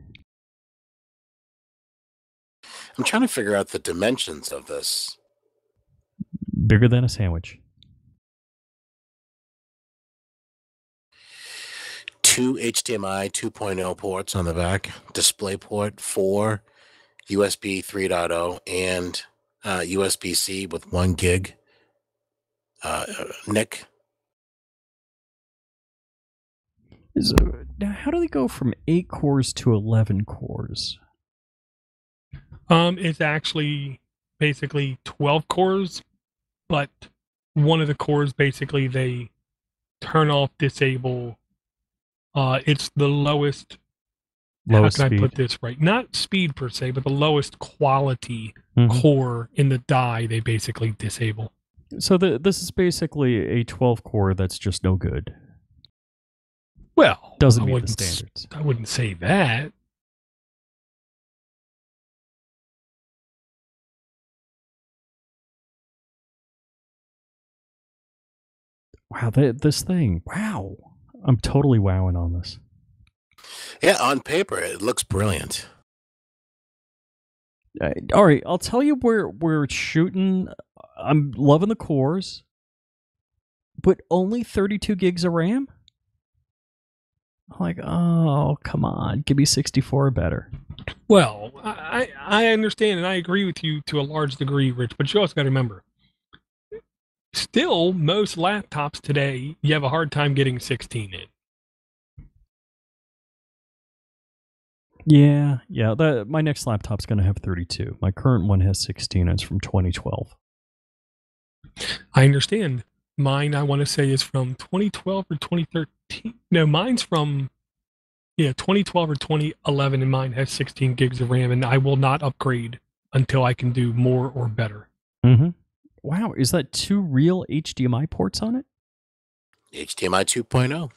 I'm trying to figure out the dimensions of this. Bigger than a sandwich. 2 HDMI 2.0 ports on the back, display port, 4 USB 3.0, and USB-C with 1 gig NIC. Now, how do they go from 8 cores to 11 cores? It's actually basically 12 cores, but one of the cores basically they turn off, disable. It's the lowest. Lowest how can speed. I put this right? Not speed per se, but the lowest quality core in the die they basically disable. So this is basically a 12 core that's just no good. Well, Doesn't meet the standards. I wouldn't say that. Wow, this thing. Wow. I'm totally wowing on this. Yeah, on paper, it looks brilliant. All right, I'll tell you where it's shooting. I'm loving the cores, but only 32 gigs of RAM? I'm like, oh, come on. Give me 64 or better. Well, I understand and I agree with you to a large degree, Rich, but you also got to remember, still, most laptops today, you have a hard time getting 16 in. Yeah. My next laptop's going to have 32. My current one has 16. It's from 2012. I understand. Mine, I want to say, is from 2012 or 2013. No, mine's from 2012 or 2011, and mine has 16 gigs of RAM, and I will not upgrade until I can do more or better. Mm-hmm. Wow, is that 2 real HDMI ports on it? HDMI 2.0.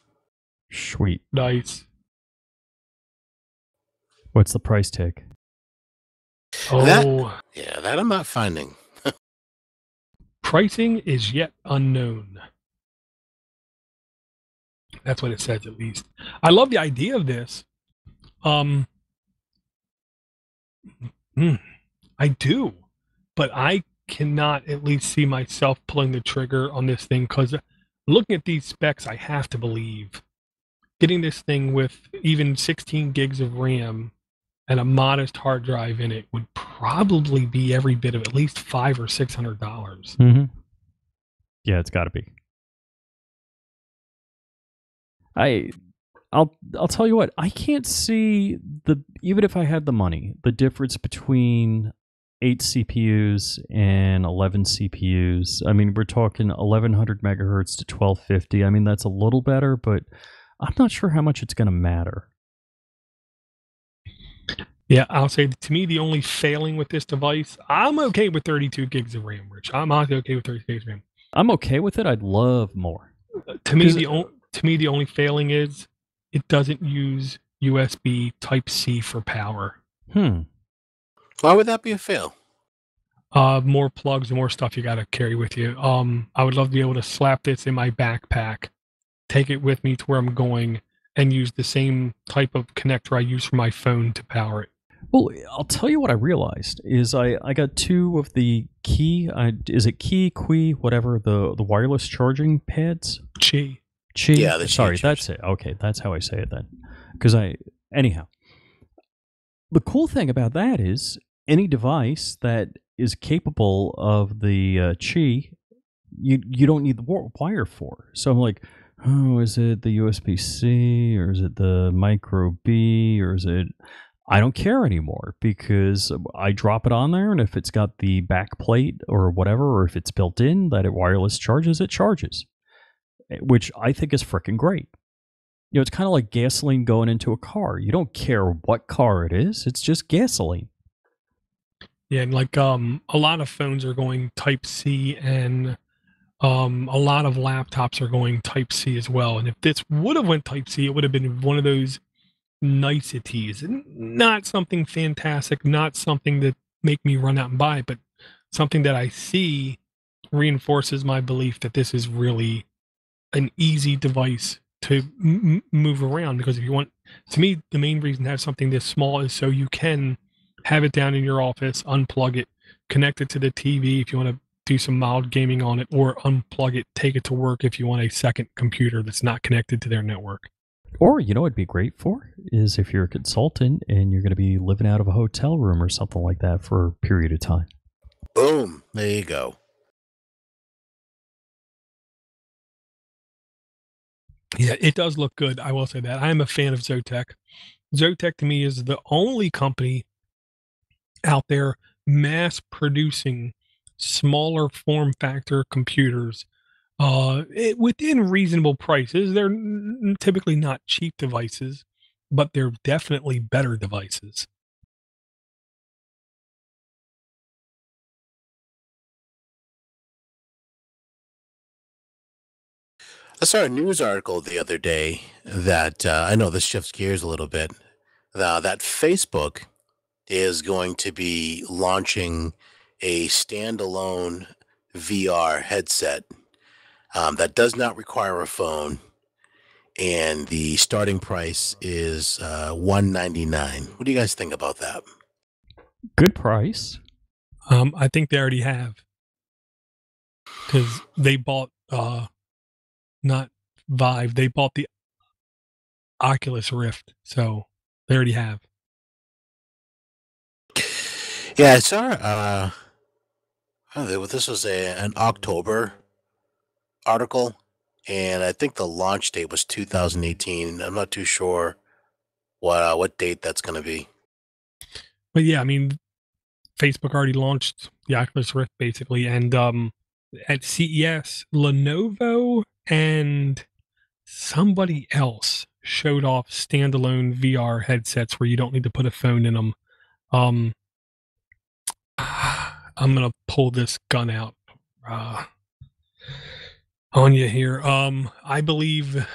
Sweet. Nice. What's the price tag? Oh, that I'm not finding. Pricing is yet unknown. That's what it says, at least. I love the idea of this. I do, but I cannot at least see myself pulling the trigger on this thing because looking at these specs, I have to believe getting this thing with even 16 gigs of RAM and a modest hard drive in it would probably be every bit of at least $500 or $600. Mm-hmm. Yeah, it's got to be. I'll tell you what, I can't see even if I had the money, the difference between 8 CPUs and 11 CPUs. I mean, we're talking 1100 megahertz to 1250. I mean, that's a little better, but I'm not sure how much it's going to matter. Yeah, I'll say to me, the only failing with this device, I'm okay with 32 gigs of RAM, Rich. I'm honestly okay with 32 gigs of RAM. I'm okay with it. I'd love more. To me, the only failing is it doesn't use USB Type-C for power. Why would that be a fail? More plugs and more stuff you got to carry with you. I would love to be able to slap this in my backpack, take it with me to where I'm going, and use the same type of connector I use for my phone to power it. Well, I'll tell you what I realized is I got 2 of the Qi, whatever, the wireless charging pads? Qi. Yeah, sorry, that's it. Okay, that's how I say it then. Anyhow, the cool thing about that is any device that is capable of the Qi, you don't need the wire for. So I'm like, oh, is it the USB-C or is it the micro B or is it... I don't care anymore because I drop it on there and if it's got the back plate or whatever, or if it's built in that it wireless charges, it charges, which I think is freaking great. You know, it's kind of like gasoline going into a car. You don't care what car it is. It's just gasoline. Yeah, and like a lot of phones are going Type-C and a lot of laptops are going Type-C as well. And if this would have went Type-C, it would have been one of those niceties, not something fantastic, not something that make me run out and buy, but something that I see reinforces my belief that this is really an easy device to move around. Because if you want, to me, the main reason to have something this small is so you can have it down in your office, unplug it, connect it to the TV if you want to do some mild gaming on it, or unplug it, take it to work if you want a second computer that's not connected to their network. Or, you know what it'd be great for? Is if you're a consultant and you're going to be living out of a hotel room or something like that for a period of time. Boom. There you go. Yeah, it does look good. I will say that. I am a fan of Zotac. Zotac to me is the only company out there mass producing smaller form factor computers within reasonable prices. They're typically not cheap devices, but they're definitely better devices. I saw a news article the other day that I know this shifts gears a little bit. That Facebook is going to be launching a standalone VR headset that does not require a phone, and the starting price is $199. What do you guys think about that? Good price. I think they already have, because they bought not Vive, they bought the Oculus Rift, so they already have. Yeah, I saw. This was an October article, and I think the launch date was 2018. I'm not too sure what date that's going to be. But yeah, I mean, Facebook already launched the Oculus Rift basically, and at CES, Lenovo and somebody else showed off standalone VR headsets where you don't need to put a phone in them. I'm gonna pull this gun out on you here. I believe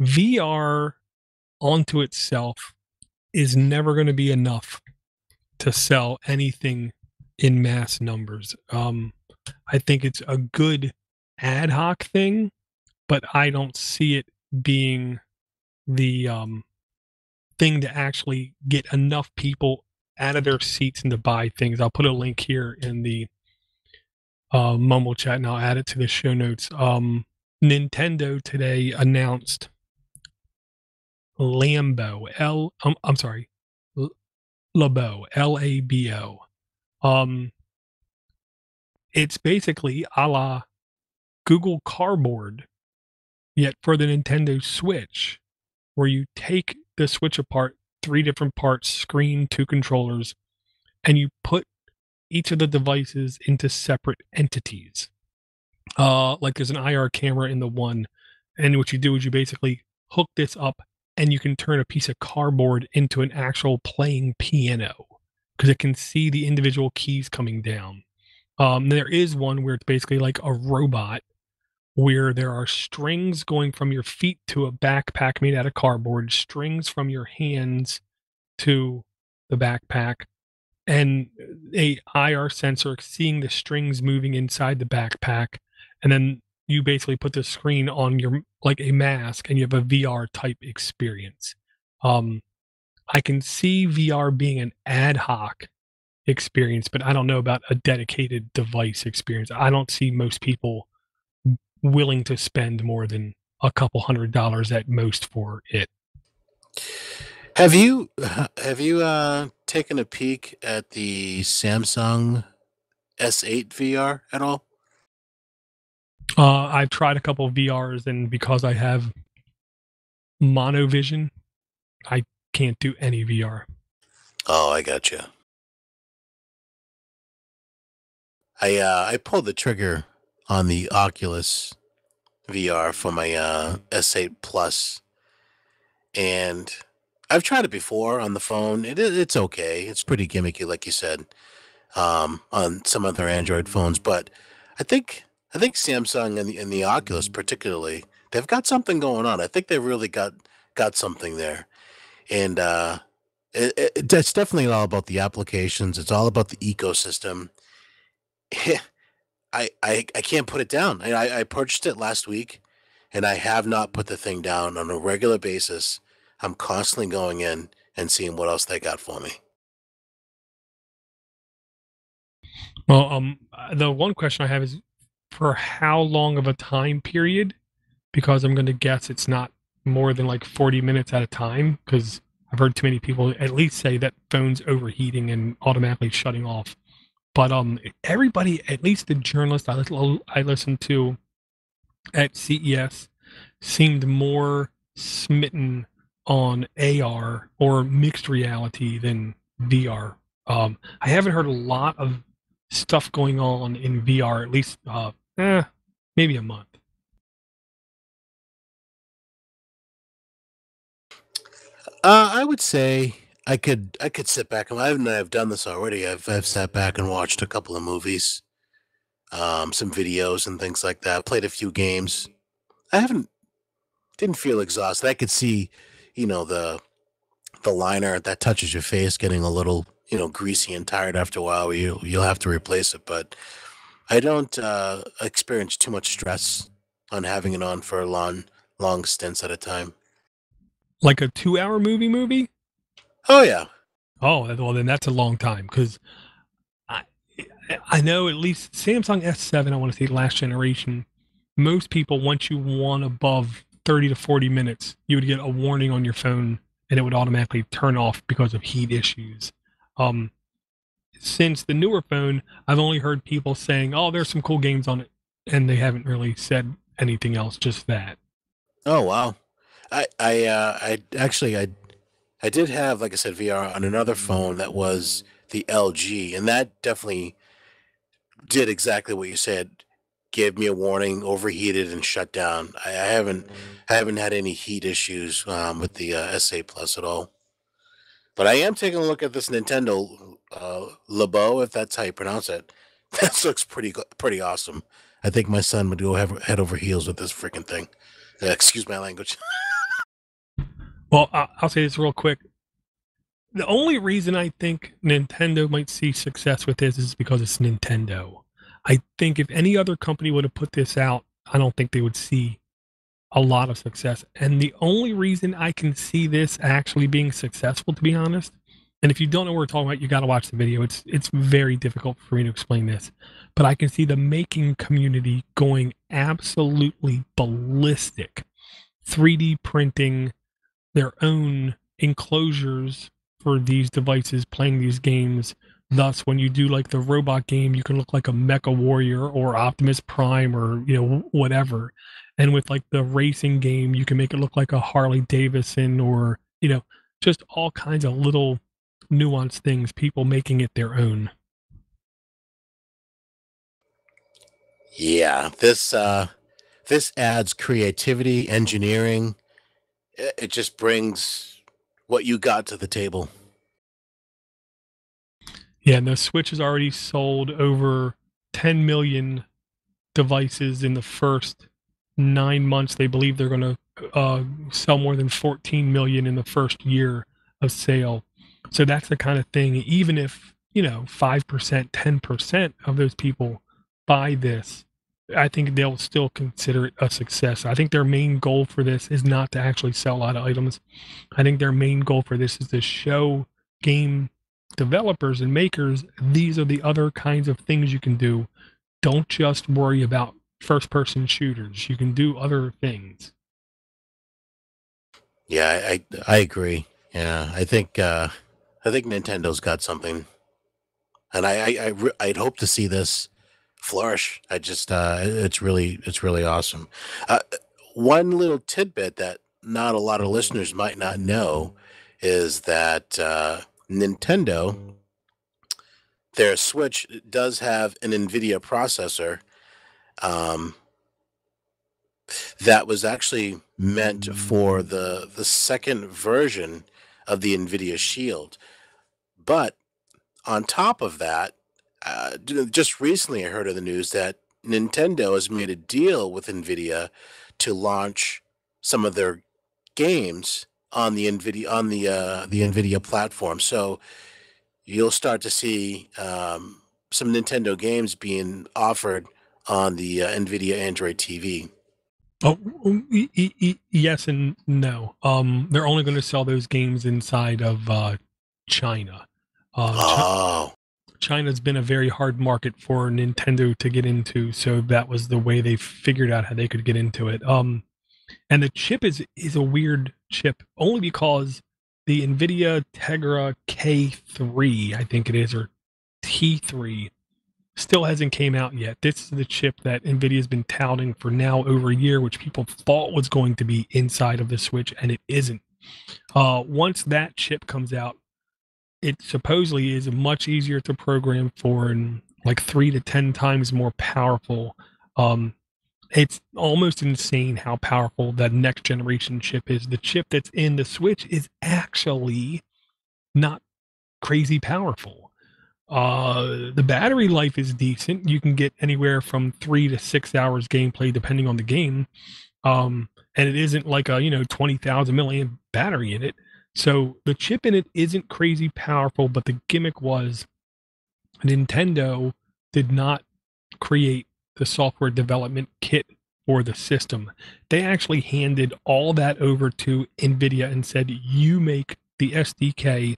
VR onto itself is never going to be enough to sell anything in mass numbers. I think it's a good ad hoc thing, but I don't see it being the thing to actually get enough people out of their seats and to buy things. I'll put a link here in the Mumble chat, and I'll add it to the show notes. Nintendo today announced Labo, Labo, Labo. It's basically a la Google Cardboard, yet for the Nintendo Switch, where you take the Switch apart, 3 different parts, screen, 2 controllers, and you put each of the devices into separate entities. Like there's an IR camera in the one, and what you do is you basically hook this up, and you can turn a piece of cardboard into an actual playing piano because it can see the individual keys coming down. There is one where it's basically like a robot, where there are strings going from your feet to a backpack made out of cardboard, strings from your hands to the backpack, and a IR sensor seeing the strings moving inside the backpack, and then you basically put the screen on your, like a mask, and you have a VR type experience. I can see VR being an ad hoc experience, but I don't know about a dedicated device experience. I don't see most people willing to spend more than a couple $100 at most for it. Have you taken a peek at the Samsung S8 VR at all? I've tried a couple of VRs, and because I have monovision, I can't do any VR. Oh, I gotcha. I pulled the trigger on the Oculus VR for my S8 Plus, and I've tried it before on the phone. It's okay. It's pretty gimmicky, like you said, on some other Android phones. But I think Samsung and the Oculus particularly, they've got something going on. I think they really got something there, and it's definitely all about the applications. It's all about the ecosystem. I can't put it down. I purchased it last week, and I have not put the thing down on a regular basis. I'm constantly going in and seeing what else they got for me. Well, the one question I have is for how long of a time period? Because I'm going to guess it's not more than like 40 minutes at a time. Because I've heard too many people at least say that phone's overheating and automatically shutting off. But everybody, at least the journalists I listened to at CES, seemed more smitten on AR or mixed reality than VR. I haven't heard a lot of stuff going on in VR, at least maybe a month. I would say I could sit back and I've done this already. I've sat back and watched a couple of movies, some videos and things like that. Played a few games. I didn't feel exhausted. I could see, the liner that touches your face getting a little, greasy and tired after a while. You'll have to replace it, but I don't experience too much stress on having it on for long stints at a time. Like a 2-hour movie? Oh yeah. Oh, well, then that's a long time because I know at least Samsung S7, I want to say last generation, most people, once you won above 30 to 40 minutes, you would get a warning on your phone and it would automatically turn off because of heat issues. Since the newer phone, I've only heard people saying, oh, there's some cool games on it. And they haven't really said anything else, just that. Oh wow. I actually I did have, like I said, VR on another phone that was the LG, and that definitely did exactly what you said. Gave me a warning, overheated, and shut down. I haven't had any heat issues with the SA Plus at all. But I am taking a look at this Nintendo Labo, if that's how you pronounce it. That looks pretty awesome. I think my son would go head over heels with this freaking thing. Excuse my language. Well, I'll say this real quick. The only reason I think Nintendo might see success with this is because it's Nintendo. I think if any other company would have put this out, I don't think they would see a lot of success. And the only reason I can see this actually being successful, to be honest, and if you don't know what we're talking about, you got to watch the video. It's very difficult for me to explain this, but I can see the making community going absolutely ballistic, 3D printing their own enclosures for these devices, playing these games. Thus, when you do like the robot game, you can look like a Mecha Warrior or Optimus Prime or whatever. And with like the racing game, you can make it look like a Harley Davidson or just all kinds of little nuanced things. People making it their own. Yeah, this adds creativity, engineering. It just brings what you got to the table. Yeah, and the Switch has already sold over 10 million devices in the first 9 months. They believe they're going to sell more than 14 million in the first year of sale. So that's the kind of thing, even if 5%, 10% of those people buy this, I think they'll still consider it a success. I think their main goal for this is not to actually sell a lot of items. I think their main goal for this is to show game developers and makers these are the other kinds of things you can do. Don't just worry about first-person shooters. You can do other things. Yeah, I agree. Yeah, I think Nintendo's got something, and I'd hope to see this flourish. It's really awesome. One little tidbit that not a lot of listeners might not know is that Nintendo, their Switch does have an NVIDIA processor that was actually meant for the second version of the NVIDIA Shield. But on top of that, just recently I heard of the news that Nintendo has made a deal with NVIDIA to launch some of their games on the NVIDIA platform. So you'll start to see some Nintendo games being offered on the NVIDIA Android TV. Oh, yes and no. They're only going to sell those games inside of China. Oh, China's been a very hard market for Nintendo to get into, so that was the way they figured out how they could get into it. And the chip is a weird chip, only because the NVIDIA Tegra K3, I think it is, or T3, still hasn't came out yet. This is the chip that NVIDIA's been touting for now over a year, which people thought was going to be inside of the Switch, and it isn't. Once that chip comes out, it supposedly is much easier to program for and like 3 to 10 times more powerful. It's almost insane how powerful that next generation chip is. The chip that's in the Switch is actually not crazy powerful. The battery life is decent. You can get anywhere from 3 to 6 hours gameplay depending on the game. And it isn't like a 20,000 milliamp battery in it. So the chip in it isn't crazy powerful, but the gimmick was Nintendo did not create the software development kit for the system. They actually handed all that over to NVIDIA and said, you make the SDK,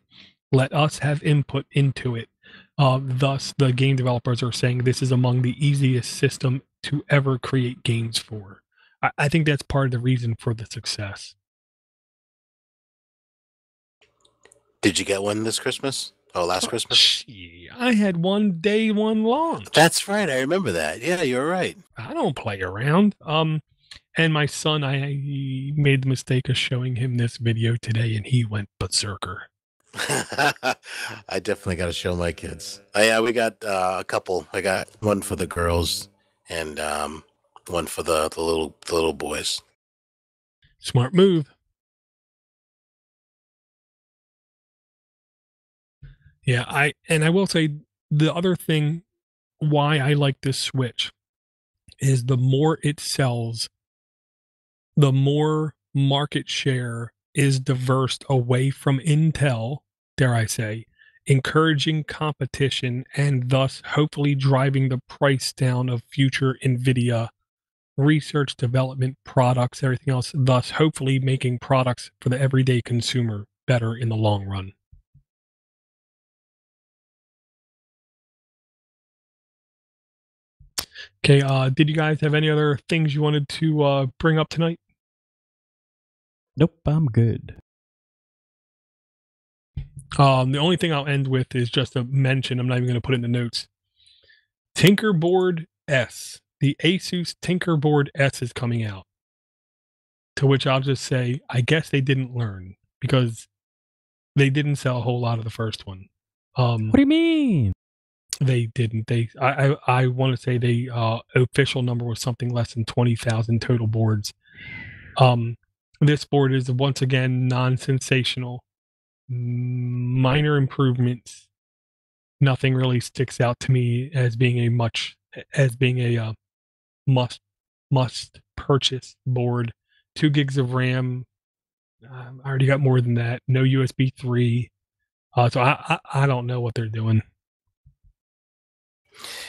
let us have input into it. Thus, the game developers are saying this is among the easiest system to ever create games for. I think that's part of the reason for the success. did you get one this Christmas? Oh, last Christmas? Gee, I had one day, one launch. That's right. I remember that. Yeah, you're right. I don't play around. And my son, I made the mistake of showing him this video today, and he went berserker. I definitely got to show my kids. Yeah, we got a couple. I got one for the girls and one for the little boys. Smart move. Yeah, I will say the other thing why I like this Switch is the more it sells, the more market share is diversed away from Intel, dare I say, encouraging competition and thus hopefully driving the price down of future NVIDIA research, development, products, everything else, thus hopefully making products for the everyday consumer better in the long run. Okay, did you guys have any other things you wanted to bring up tonight? Nope, I'm good. The only thing I'll end with is just a mention. I'm not even going to put it in the notes. Tinkerboard S. The Asus Tinkerboard S is coming out. To which I'll just say, I guess they didn't learn because they didn't sell a whole lot of the first one. What do you mean? They didn't. I want to say the official number was something less than 20,000 total boards. This board is once again non-sensational. Minor improvements. Nothing really sticks out to me as being a must purchase board. 2 gigs of RAM. I already got more than that. No USB 3. So I don't know what they're doing.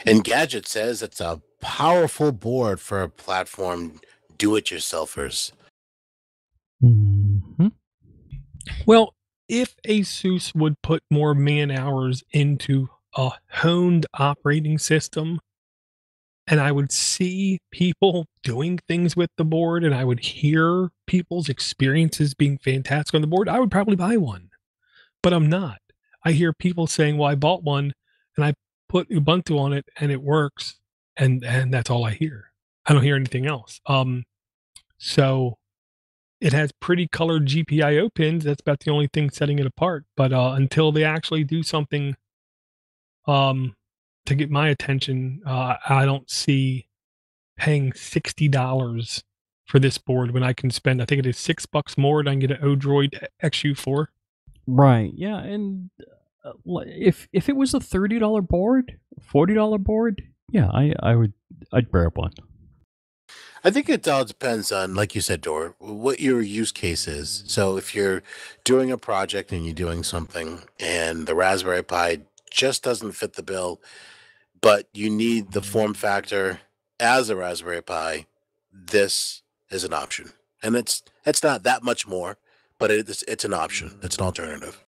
And Gadget says it's a powerful board for a platform do-it-yourselfers. Mm-hmm. Well, if Asus would put more man hours into a honed operating system, and I would see people doing things with the board, and I would hear people's experiences being fantastic on the board, I would probably buy one. But I'm not. I hear people saying, well, I bought one, and I put Ubuntu on it, and it works, and that's all I hear. I don't hear anything else. So it has pretty colored GPIO pins. That's about the only thing setting it apart. But until they actually do something to get my attention, I don't see paying $60 for this board when I can spend, I think it is $6 more, and I can get an o-droid XU4. Right. Yeah, and if it was a $30 board, $40 board, yeah, I'd grab one. I think it all depends on, like you said, Dor, what your use case is. So if you're doing a project and you're doing something and the Raspberry Pi just doesn't fit the bill, but you need the form factor as a Raspberry Pi, this is an option. And it's not that much more, but it's an option. It's an alternative.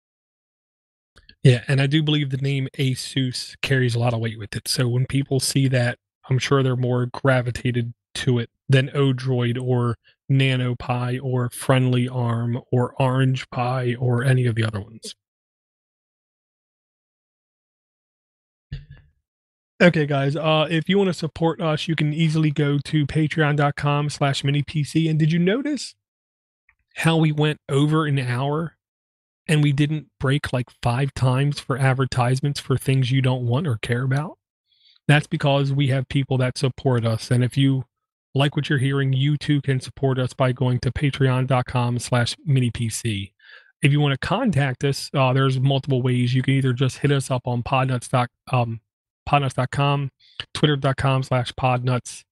Yeah, and I do believe the name Asus carries a lot of weight with it. So when people see that, I'm sure they're more gravitated to it than o-droid or Nano Pi or Friendly Arm or Orange Pi or any of the other ones. Okay, guys, if you want to support us, you can easily go to patreon.com/minipc. And did you notice how we went over an hour and we didn't break like 5 times for advertisements for things you don't want or care about? That's because we have people that support us. And if you like what you're hearing, you too can support us by going to patreon.com/minipc. If you want to contact us, there's multiple ways. You can either just hit us up on podnutz.com, twitter.com/podnutz.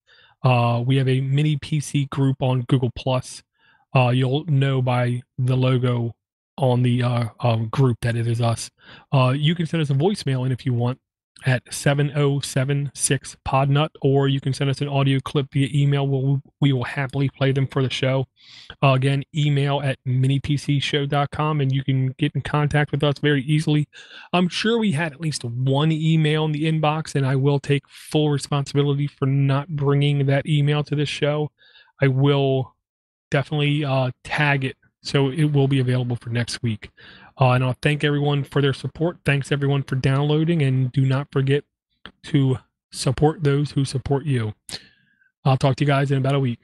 We have a mini PC group on Google Plus. You'll know by the logo on the group that it is us. You can send us a voicemail in if you want at 7076 Podnut, or you can send us an audio clip via email. We will happily play them for the show. Again, email at minipcshow.com, and you can get in contact with us very easily. I'm sure we had at least one email in the inbox, and I will take full responsibility for not bringing that email to this show. I will definitely tag it, so it will be available for next week. And I'll thank everyone for their support. Thanks everyone for downloading, and do not forget to support those who support you. I'll talk to you guys in about a week.